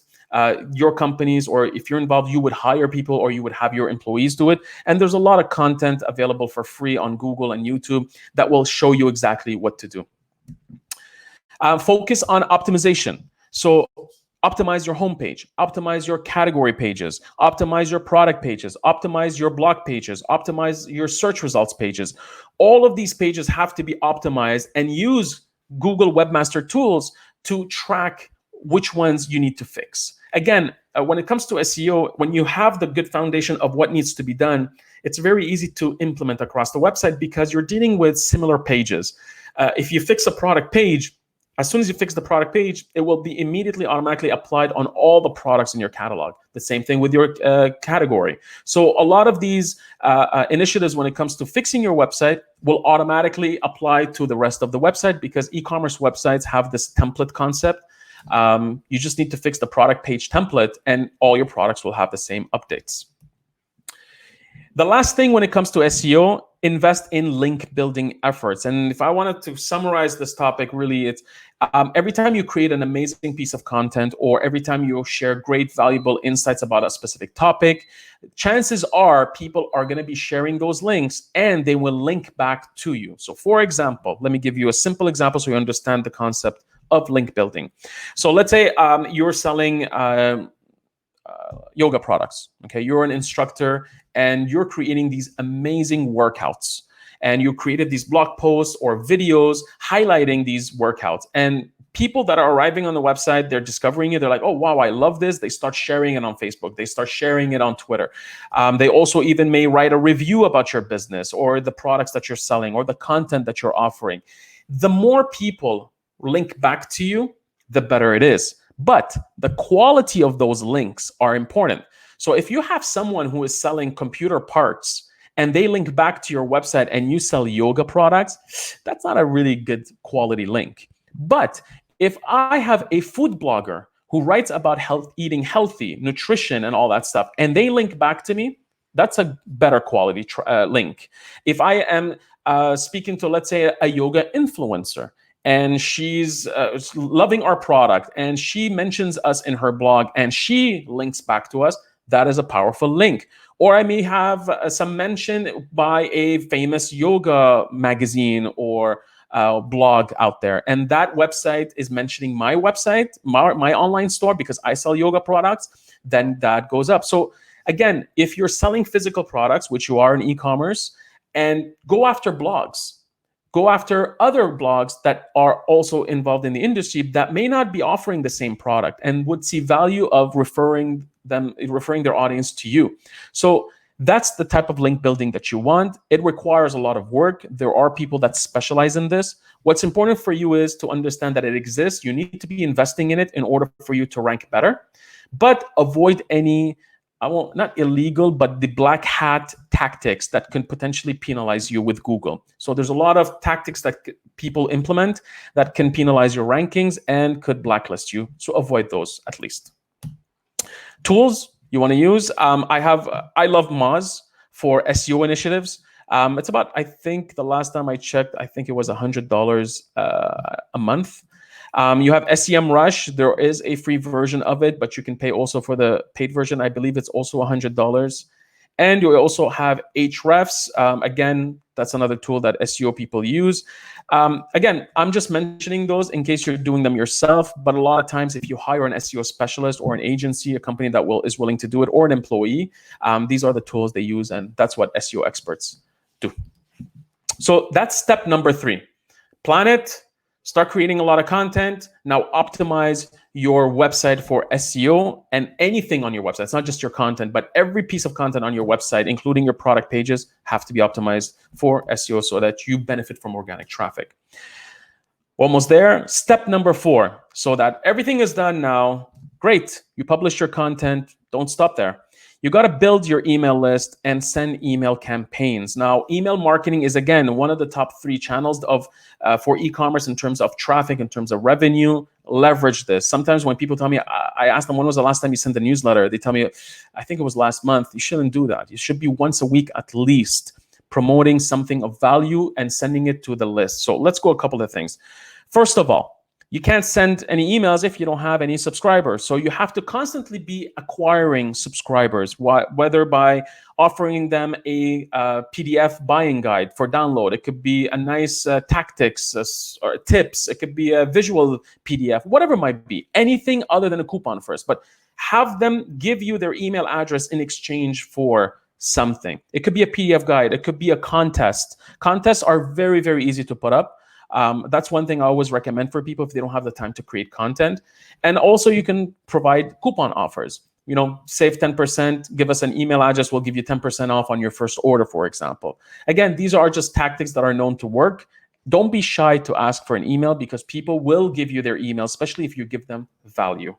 S1: your companies, or if you're involved, you would hire people or you would have your employees do it. And there's a lot of content available for free on Google and YouTube that will show you exactly what to do. Focus on optimization. So optimize your homepage, optimize your category pages, optimize your product pages, optimize your blog pages, optimize your search results pages. All of these pages have to be optimized, and use Google Webmaster Tools to track which ones you need to fix. Again, when it comes to SEO, when you have the good foundation of what needs to be done, it's very easy to implement across the website because you're dealing with similar pages. If you fix a product page, as soon as you fix the product page, it will be immediately automatically applied on all the products in your catalog. The same thing with your category. So a lot of these initiatives when it comes to fixing your website will automatically apply to the rest of the website, because e-commerce websites have this template concept. You just need to fix the product page template and all your products will have the same updates. The last thing when it comes to SEO, invest in link building efforts. And if I wanted to summarize this topic, really, it's every time you create an amazing piece of content, or every time you share great, valuable insights about a specific topic, chances are people are going to be sharing those links and they will link back to you. So for example, let me give you a simple example so you understand the concept of link building. So let's say you're selling yoga products. Okay, you're an instructor and you're creating these amazing workouts, and you created these blog posts or videos highlighting these workouts, and people that are arriving on the website, they're discovering it. They're like, oh, wow, I love this. They start sharing it on Facebook. They start sharing it on Twitter. They also even may write a review about your business or the products that you're selling or the content that you're offering. The more people link back to you, the better it is. But the quality of those links are important. So if you have someone who is selling computer parts and they link back to your website and you sell yoga products, that's not a really good quality link. But if I have a food blogger who writes about eating healthy, nutrition, and all that stuff, and they link back to me, that's a better quality link. If I am speaking to, let's say, a yoga influencer, and she's loving our product, and she mentions us in her blog, and she links back to us, that is a powerful link. Or I may have some mention by a famous yoga magazine or blog out there, and that website is mentioning my website, my online store, because I sell yoga products, then that goes up. So again, if you're selling physical products, which you are in e-commerce, and go after blogs, go after other blogs that are also involved in the industry that may not be offering the same product and would see value of referring their audience to you. So that's the type of link building that you want. It requires a lot of work. There are people that specialize in this. What's important for you is to understand that it exists. You need to be investing in it in order for you to rank better, but avoid any not illegal, but the black hat tactics that can potentially penalize you with Google. So there's a lot of tactics that people implement that can penalize your rankings and could blacklist you. So avoid those at least. Tools you want to use. I love Moz for SEO initiatives. It's about, I think the last time I checked, I think it was $100 a month. You have SEMrush. There is a free version of it, but you can pay also for the paid version. I believe it's also $100. And you also have Ahrefs. Again, that's another tool that SEO people use. Again, I'm just mentioning those in case you're doing them yourself. But a lot of times, if you hire an SEO specialist or an agency, a company that is willing to do it, or an employee, these are the tools they use, and that's what SEO experts do. So that's step number 3. Plan it. Start creating a lot of content. Now optimize your website for SEO and anything on your website. It's not just your content, but every piece of content on your website, including your product pages, have to be optimized for SEO so that you benefit from organic traffic. Almost there. Step number 4. So that everything is done now. Great. You publish your content. Don't stop there. You got to build your email list and send email campaigns. Now, email marketing is, again, one of the top 3 channels for e-commerce in terms of traffic, in terms of revenue. Leverage this. Sometimes when people tell me, I ask them, when was the last time you sent a newsletter? They tell me, I think it was last month. You shouldn't do that. You should be once a week at least promoting something of value and sending it to the list. So let's go a couple of things. First of all, You can't send any emails if you don't have any subscribers. So you have to constantly be acquiring subscribers, whether by offering them a PDF buying guide for download. It could be a nice tactics or tips. It could be a visual PDF, whatever it might be. Anything other than a coupon first. But have them give you their email address in exchange for something. It could be a PDF guide. It could be a contest. Contests are very, very easy to put up. That's one thing I always recommend for people if they don't have the time to create content. And also you can provide coupon offers. Save 10%, give us an email address, we'll give you 10% off on your first order, for example. Again, these are just tactics that are known to work. Don't be shy to ask for an email because people will give you their email, especially if you give them value.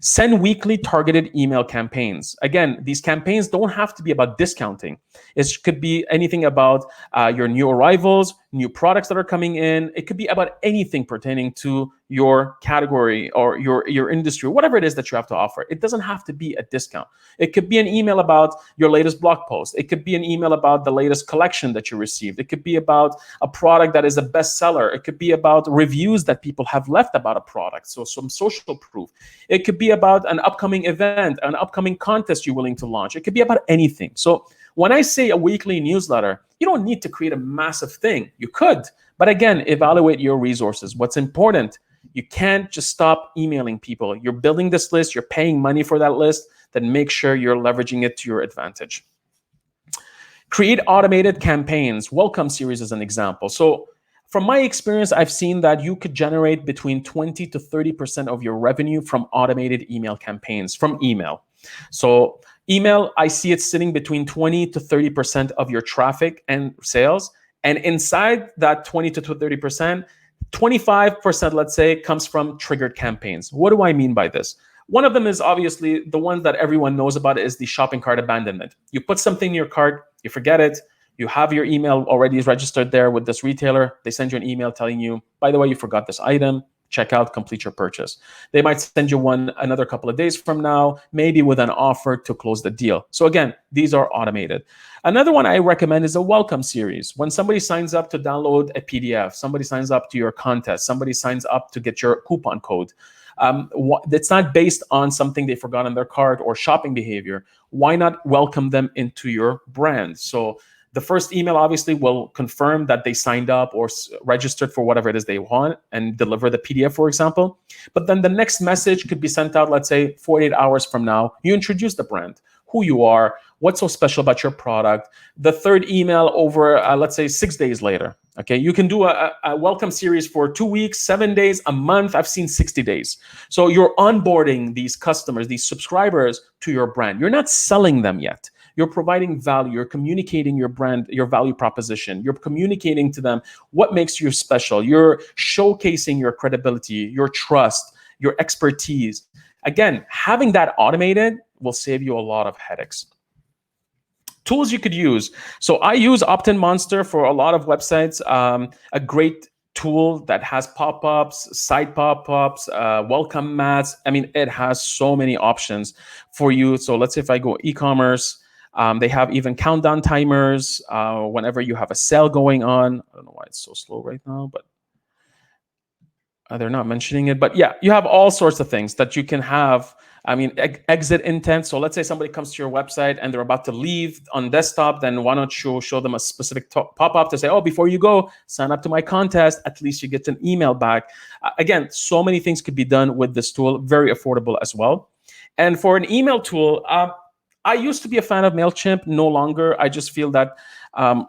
S1: Send weekly targeted email campaigns. Again, these campaigns don't have to be about discounting. It could be anything about your new arrivals, new products that are coming in. It could be about anything pertaining to your category or your industry, whatever it is that you have to offer. It doesn't have to be a discount. It could be an email about your latest blog post. It could be an email about the latest collection that you received. It could be about a product that is a bestseller. It could be about reviews that people have left about a product, so some social proof. It could be about an upcoming event, an upcoming contest you're willing to launch. It could be about anything. So when I say a weekly newsletter, you don't need to create a massive thing. You could, but again, evaluate your resources. What's important, you can't just stop emailing people. You're building this list, you're paying money for that list, then make sure you're leveraging it to your advantage. Create automated campaigns. Welcome series is an example. So from my experience, I've seen that you could generate between 20 to 30% of your revenue from automated email campaigns, from email. So email, I see it sitting between 20 to 30% of your traffic and sales. And inside that 20 to 30%, 25%, let's say, comes from triggered campaigns. What do I mean by this? One of them is obviously the one that everyone knows about is the shopping cart abandonment. You put something in your cart, you forget it, you have your email already registered there with this retailer. They send you an email telling you, by the way, you forgot this item. Check out, complete your purchase. They might send you one another couple of days from now, maybe with an offer to close the deal. So again, these are automated. Another one I recommend is a welcome series. When somebody signs up to download a PDF, somebody signs up to your contest, somebody signs up to get your coupon code. It's not based on something they forgot in their cart or shopping behavior. Why not welcome them into your brand? So the first email obviously will confirm that they signed up or registered for whatever it is they want and deliver the PDF, for example. But then the next message could be sent out, let's say 48 hours from now. You introduce the brand, who you are, what's so special about your product. The third email over, let's say 6 days later. Okay, you can do a welcome series for 2 weeks, 7 days, a month. I've seen 60 days. So you're onboarding these customers, these subscribers to your brand. You're not selling them yet. You're providing value. You're communicating your brand, your value proposition. You're communicating to them what makes you special. You're showcasing your credibility, your trust, your expertise. Again, having that automated will save you a lot of headaches. Tools you could use. So I use Opt-in Monster for a lot of websites. A great tool that has pop-ups, site pop-ups, welcome mats. I mean, it has so many options for you. So let's say if I go eCommerce, they have even countdown timers whenever you have a sale going on. I don't know why it's so slow right now, but they're not mentioning it. But yeah, you have all sorts of things that you can have. I mean, exit intent. So let's say somebody comes to your website and they're about to leave on desktop, then why not show them a specific pop-up to say, oh, before you go, sign up to my contest. At least you get an email back. Again, so many things could be done with this tool, very affordable as well. And for an email tool, I used to be a fan of MailChimp, no longer. I just feel that,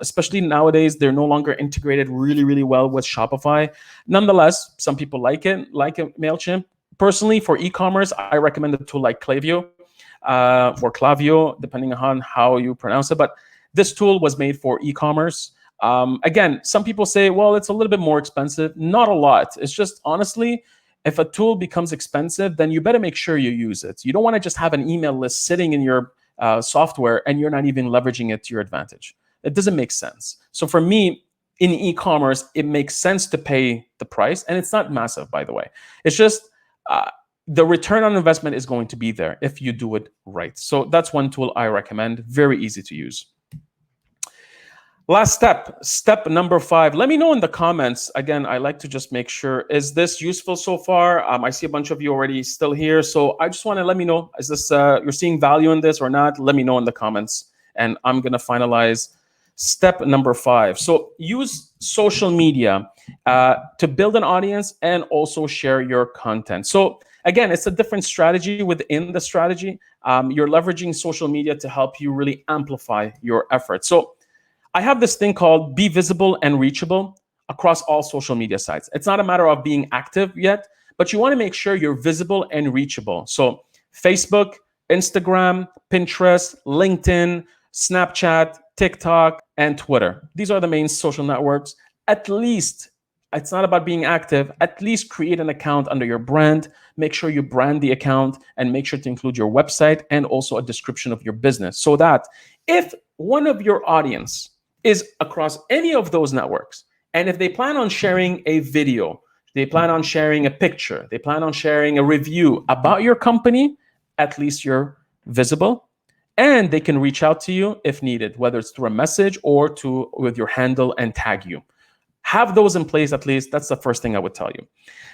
S1: especially nowadays, they're no longer integrated really, really well with Shopify. Nonetheless, some people like it, like MailChimp. Personally, for e-commerce, I recommend a tool like Klaviyo or Klaviyo, depending on how you pronounce it. But this tool was made for e-commerce. Again, some people say, well, it's a little bit more expensive. Not a lot. It's just, honestly, if a tool becomes expensive, then you better make sure you use it. You don't want to just have an email list sitting in your software and you're not even leveraging it to your advantage. It doesn't make sense. So for me, in e-commerce, it makes sense to pay the price. And it's not massive, by the way. It's just the return on investment is going to be there if you do it right. So that's one tool I recommend. Very easy to use. Last step number 5. Let me know in the comments. Again, I like to just make sure, is this useful so far? I see a bunch of you already still here. So I just want to let me know, is this, you're seeing value in this or not? Let me know in the comments. And I'm going to finalize step number 5. So use social media to build an audience and also share your content. So again, it's a different strategy within the strategy. You're leveraging social media to help you really amplify your efforts. So I have this thing called be visible and reachable across all social media sites. It's not a matter of being active yet, but you want to make sure you're visible and reachable. So Facebook, Instagram, Pinterest, LinkedIn, Snapchat, TikTok, and Twitter. These are the main social networks. At least, it's not about being active, at least create an account under your brand. Make sure you brand the account and make sure to include your website and also a description of your business, so that if one of your audience is across any of those networks, and if they plan on sharing a video, they plan on sharing a picture, they plan on sharing a review about your company, at least you're visible and they can reach out to you if needed, whether it's through a message or with your handle and tag you. Have those in place at least. That's the first thing I would tell you.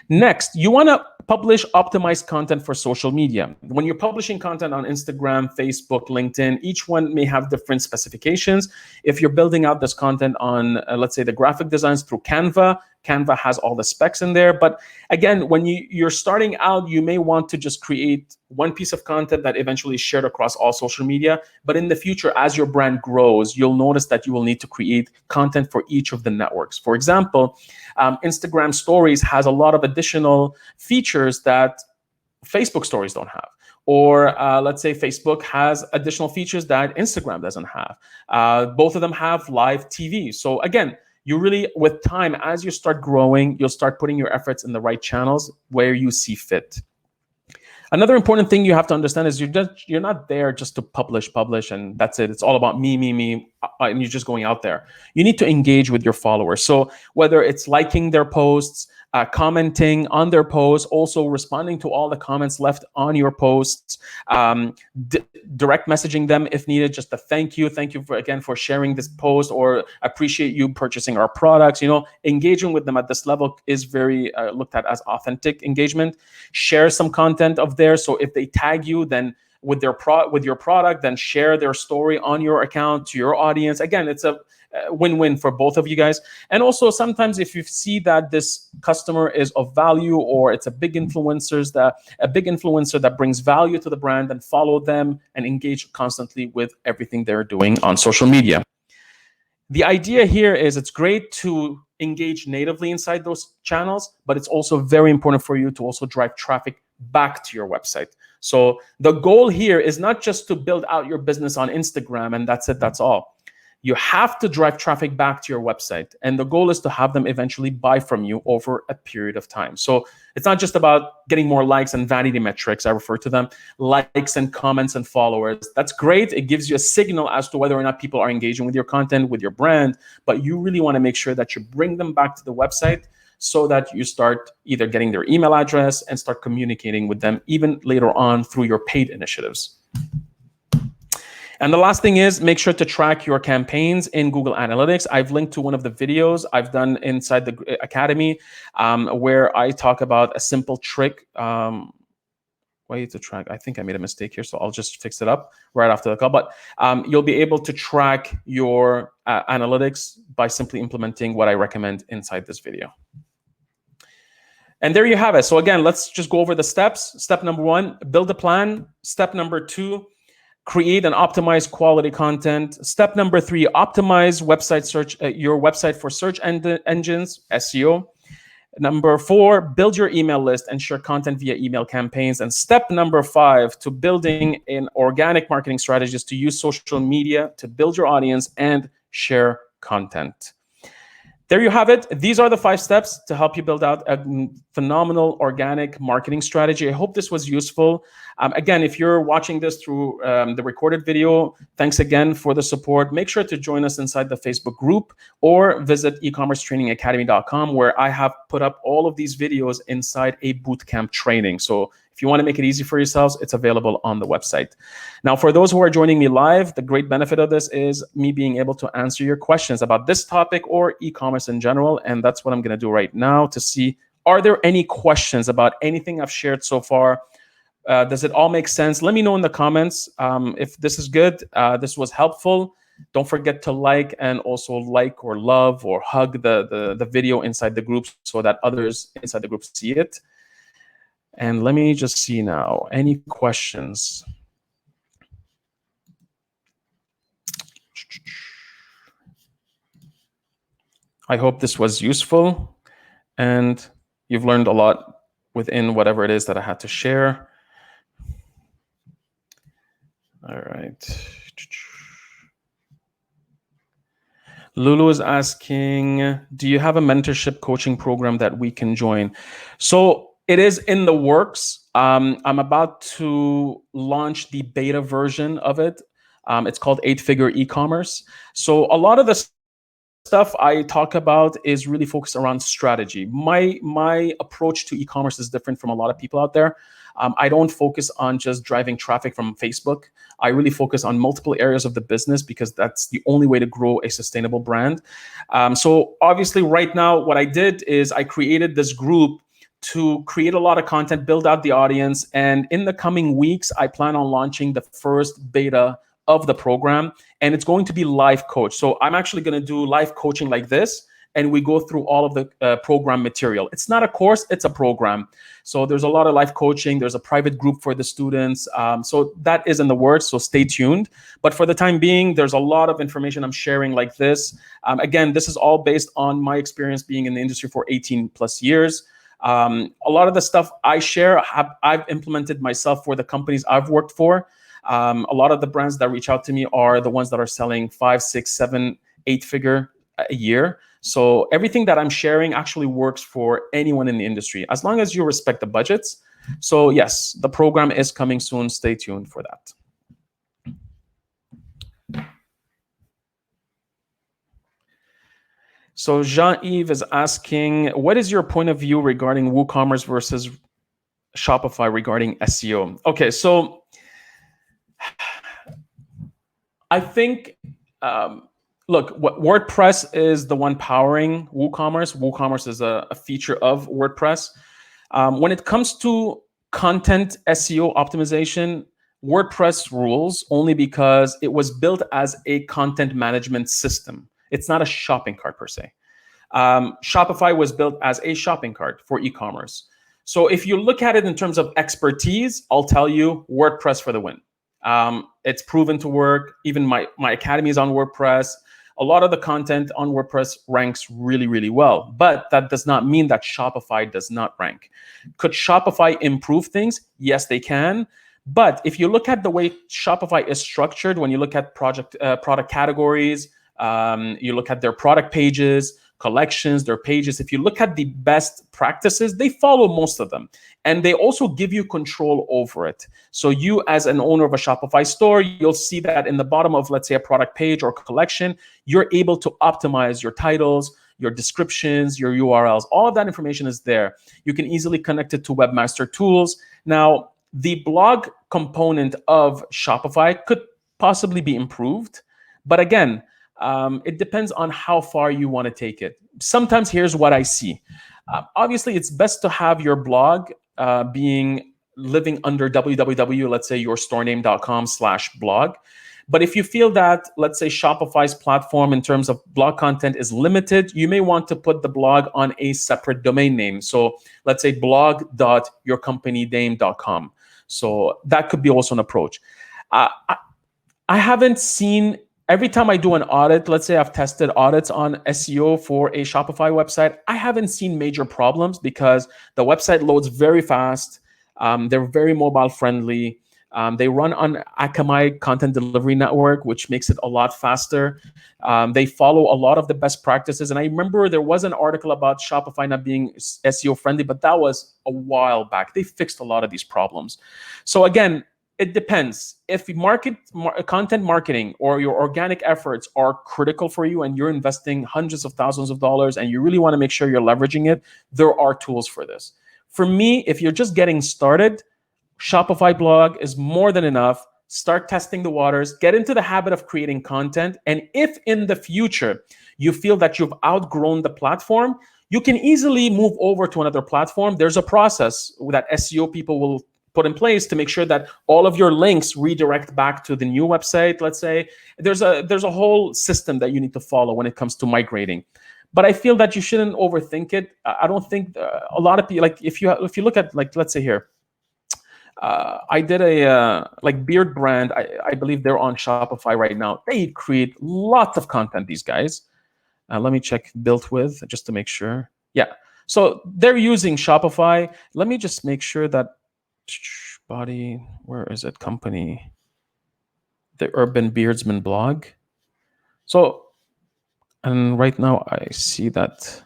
S1: Next, you want to publish optimized content for social media. When you're publishing content on Instagram, Facebook, LinkedIn, each one may have different specifications. If you're building out this content on, let's say, the graphic designs through Canva, Canva has all the specs in there. But again, when you're starting out, you may want to just create one piece of content that eventually is shared across all social media. But in the future, as your brand grows, you'll notice that you will need to create content for each of the networks. For example, Instagram Stories has a lot of additional features that Facebook Stories don't have. Or let's say Facebook has additional features that Instagram doesn't have. Both of them have live TV. So again, you really, with time, as you start growing, you'll start putting your efforts in the right channels where you see fit. Another important thing you have to understand is you're not there just to publish, and that's it. It's all about me, and you're just going out there. You need to engage with your followers. So whether it's liking their posts, commenting on their posts, also responding to all the comments left on your posts, direct messaging them if needed, just a thank you for sharing this post, or appreciate you purchasing our products. Engaging with them at this level is very looked at as authentic engagement. Share some content of theirs. So if they tag you, then with your product, then share their story on your account to your audience. Again, it's a win-win for both of you guys. And also, sometimes if you see that this customer is of value, or it's a big influencer that brings value to the brand, then follow them and engage constantly with everything they're doing on social media. The idea here is it's great to engage natively inside those channels, but it's also very important for you to also drive traffic back to your website. So the goal here is not just to build out your business on Instagram and that's it, that's all. You have to drive traffic back to your website. And the goal is to have them eventually buy from you over a period of time. So it's not just about getting more likes and vanity metrics, I refer to them, likes and comments and followers. That's great. It gives you a signal as to whether or not people are engaging with your content, with your brand, but you really want to make sure that you bring them back to the website so that you start either getting their email address and start communicating with them even later on through your paid initiatives. And the last thing is make sure to track your campaigns in Google Analytics. I've linked to one of the videos I've done inside the Academy where I talk about a simple trick way to track. I think I made a mistake here, so I'll just fix it up right after the call. But you'll be able to track your analytics by simply implementing what I recommend inside this video. And there you have it. So again, let's just go over the steps. Step number 1, build a plan. Step number 2, create and optimize quality content. Step number 3, optimize website search, your website for search engines, SEO. Number 4, build your email list and share content via email campaigns. And step number 5, to building an organic marketing strategy, is to use social media to build your audience and share content. There you have it. These are the 5 steps to help you build out a phenomenal organic marketing strategy. I hope this was useful. Again, if you're watching this through the recorded video, thanks again for the support. Make sure to join us inside the Facebook group or visit ecommercetrainingacademy.com, where I have put up all of these videos inside a bootcamp training. So If you want to make it easy for yourselves, it's available on the website. Now, for those who are joining me live, the great benefit of this is me being able to answer your questions about this topic or e-commerce in general. And that's what I'm going to do right now to see, are there any questions about anything I've shared so far? Does it all make sense? Let me know in the comments if this is good, this was helpful. Don't forget to like and also like or love or hug the video inside the group so that others inside the group see it. And let me just see now, any questions? I hope this was useful and you've learned a lot within whatever it is that I had to share. All right. Lulu is asking, do you have a mentorship coaching program that we can join? So it is in the works. I'm about to launch the beta version of it. It's called 8-Figure eCommerce. So a lot of the stuff I talk about is really focused around strategy. My approach to e-commerce is different from a lot of people out there. I don't focus on just driving traffic from Facebook. I really focus on multiple areas of the business because that's the only way to grow a sustainable brand. So obviously right now, what I did is I created this group to create a lot of content, build out the audience. And in the coming weeks, I plan on launching the first beta of the program, and it's going to be live coach. So I'm actually going to do live coaching like this, and we go through all of the program material. It's not a course, it's a program. So there's a lot of live coaching. There's a private group for the students. So that is in the works, so stay tuned. But for the time being, there's a lot of information I'm sharing like this. Again, this is all based on my experience being in the industry for 18 plus years. A lot of the stuff I share, I've implemented myself for the companies I've worked for. A lot of the brands that reach out to me are the ones that are selling 5, 6, 7, 8-figure a year. So everything that I'm sharing actually works for anyone in the industry, as long as you respect the budgets. So yes, the program is coming soon. Stay tuned for that. So Jean-Yves is asking, what is your point of view regarding WooCommerce versus Shopify regarding SEO? Okay, so I think, look, WordPress is the one powering WooCommerce. WooCommerce is a feature of WordPress. When it comes to content SEO optimization, WordPress rules only because it was built as a content management system. It's not a shopping cart per se. Shopify was built as a shopping cart for e-commerce. So if you look at it in terms of expertise, I'll tell you WordPress for the win. It's proven to work. Even my academy is on WordPress. A lot of the content on WordPress ranks really, really well. But that does not mean that Shopify does not rank. Could Shopify improve things? Yes, they can. But if you look at the way Shopify is structured, when you look at product categories, you look at their product pages, collections, their pages. If you look at the best practices, they follow most of them. And they also give you control over it. So you, as an owner of a Shopify store, you'll see that in the bottom of, let's say, a product page or collection, you're able to optimize your titles, your descriptions, your URLs. All of that information is there. You can easily connect it to Webmaster Tools. Now, the blog component of Shopify could possibly be improved. But again, it depends on how far you want to take it. Sometimes here's what I see. Obviously, it's best to have your blog living under www, let's say yourstorename.com/blog. But if you feel that, let's say Shopify's platform in terms of blog content is limited, you may want to put the blog on a separate domain name. So let's say blog.yourcompanyname.com. So that could be also an approach. I haven't seen, every time I do an audit, let's say I've tested audits on SEO for a Shopify website, I haven't seen major problems because the website loads very fast. They're very mobile friendly. They run on Akamai Content Delivery Network, which makes it a lot faster. They follow a lot of the best practices. And I remember there was an article about Shopify not being SEO friendly, but that was a while back. They fixed a lot of these problems. So again, it depends. If content marketing or your organic efforts are critical for you and you're investing hundreds of thousands of dollars and you really want to make sure you're leveraging it, there are tools for this. For me, if you're just getting started, Shopify blog is more than enough. Start testing the waters, get into the habit of creating content. And if in the future you feel that you've outgrown the platform, you can easily move over to another platform. There's a process that SEO people will put in place to make sure that all of your links redirect back to the new website. Let's say there's a whole system that you need to follow when it comes to migrating. But I feel that you shouldn't overthink it. I don't think a lot of people, like if you look at, like, let's say here, I did a like Beard brand. I believe they're on Shopify right now. They create lots of content, these guys. Let me check built with just to make sure. Yeah, so they're using Shopify. Let me just make sure that body, where is it? Company, the Urban Beardsman blog. So, and right now I see that,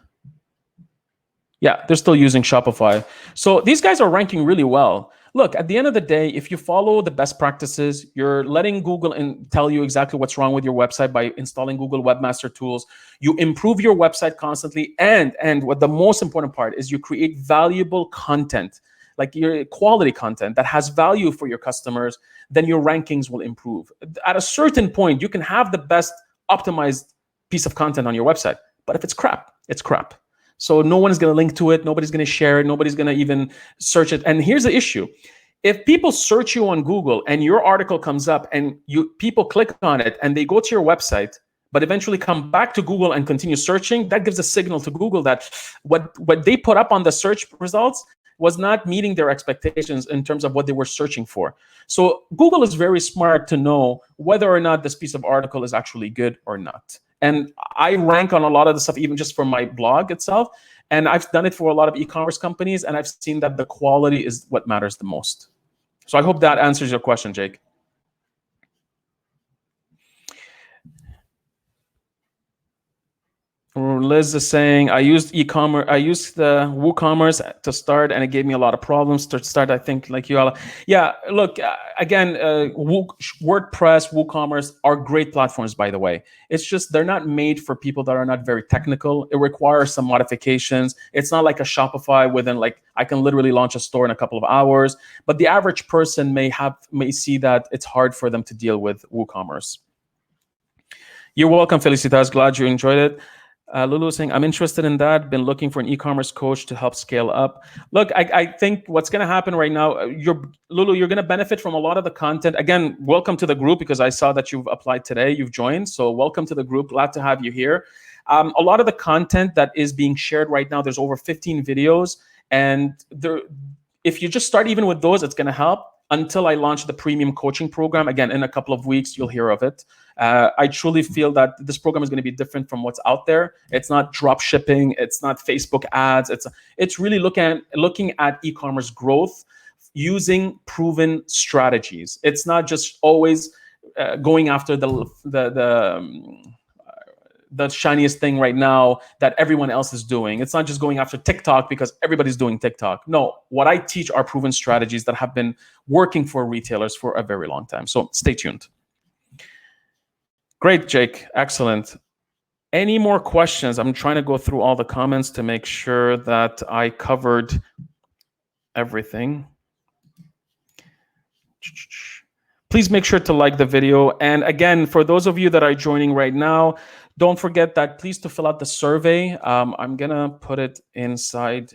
S1: yeah, they're still using Shopify. So these guys are ranking really well. Look, at the end of the day, if you follow the best practices, you're letting Google tell you exactly what's wrong with your website by installing Google Webmaster Tools. You improve your website constantly, and what the most important part is, you create valuable content, like your quality content that has value for your customers. Then your rankings will improve. At a certain point, you can have the best optimized piece of content on your website, but if it's crap, it's crap. So no one is going to link to it. Nobody's going to share it. Nobody's going to even search it. And here's the issue. If people search you on Google and your article comes up and people click on it and they go to your website, but eventually come back to Google and continue searching, that gives a signal to Google that what they put up on the search results was not meeting their expectations in terms of what they were searching for. So Google is very smart to know whether or not this piece of article is actually good or not. And I rank on a lot of the stuff, even just for my blog itself. And I've done it for a lot of e-commerce companies, and I've seen that the quality is what matters the most. So I hope that answers your question, Jake. Liz is saying, I used e-commerce, I used the WooCommerce to start, and it gave me a lot of problems to start. I think like you all. Yeah, look, again, WordPress, WooCommerce are great platforms, by the way. It's just they're not made for people that are not very technical. It requires some modifications. It's not like a Shopify within, like, I can literally launch a store in a couple of hours. But the average person may see that it's hard for them to deal with WooCommerce. You're welcome, Felicitas. Glad you enjoyed it. Lulu saying, I'm interested in that. Been looking for an e-commerce coach to help scale up. Look, I think what's going to happen right now, Lulu, you're going to benefit from a lot of the content. Again, welcome to the group, because I saw that you've applied today. You've joined. So welcome to the group. Glad to have you here. A lot of the content that is being shared right now, there's over 15 videos. And if you just start even with those, it's going to help. Until I launch the premium coaching program. Again, in a couple of weeks, you'll hear of it. I truly feel that this program is going to be different from what's out there. It's not drop shipping. It's not Facebook ads. It's really looking at e-commerce growth using proven strategies. It's not just always going after the shiniest thing right now that everyone else is doing. It's not just going after TikTok because everybody's doing TikTok. No, what I teach are proven strategies that have been working for retailers for a very long time. So stay tuned. Great, Jake. Excellent. Any more questions? I'm trying to go through all the comments to make sure that I covered everything. Please make sure to like the video. And again, for those of you that are joining right now, don't forget that please to fill out the survey. I'm going to put it inside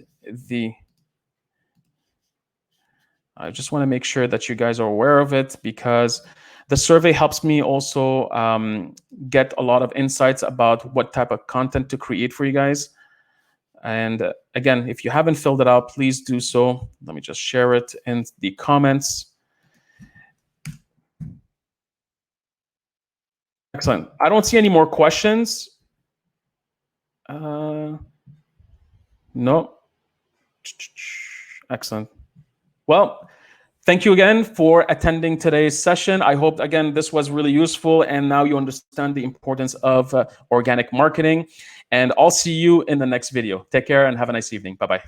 S1: I just want to make sure that you guys are aware of it, because the survey helps me also get a lot of insights about what type of content to create for you guys. And again, if you haven't filled it out, please do so. Let me just share it in the comments. Excellent. I don't see any more questions. No. Excellent. Well, thank you again for attending today's session. I hope, again, this was really useful, and now you understand the importance of organic marketing. And I'll see you in the next video. Take care and have a nice evening. Bye-bye.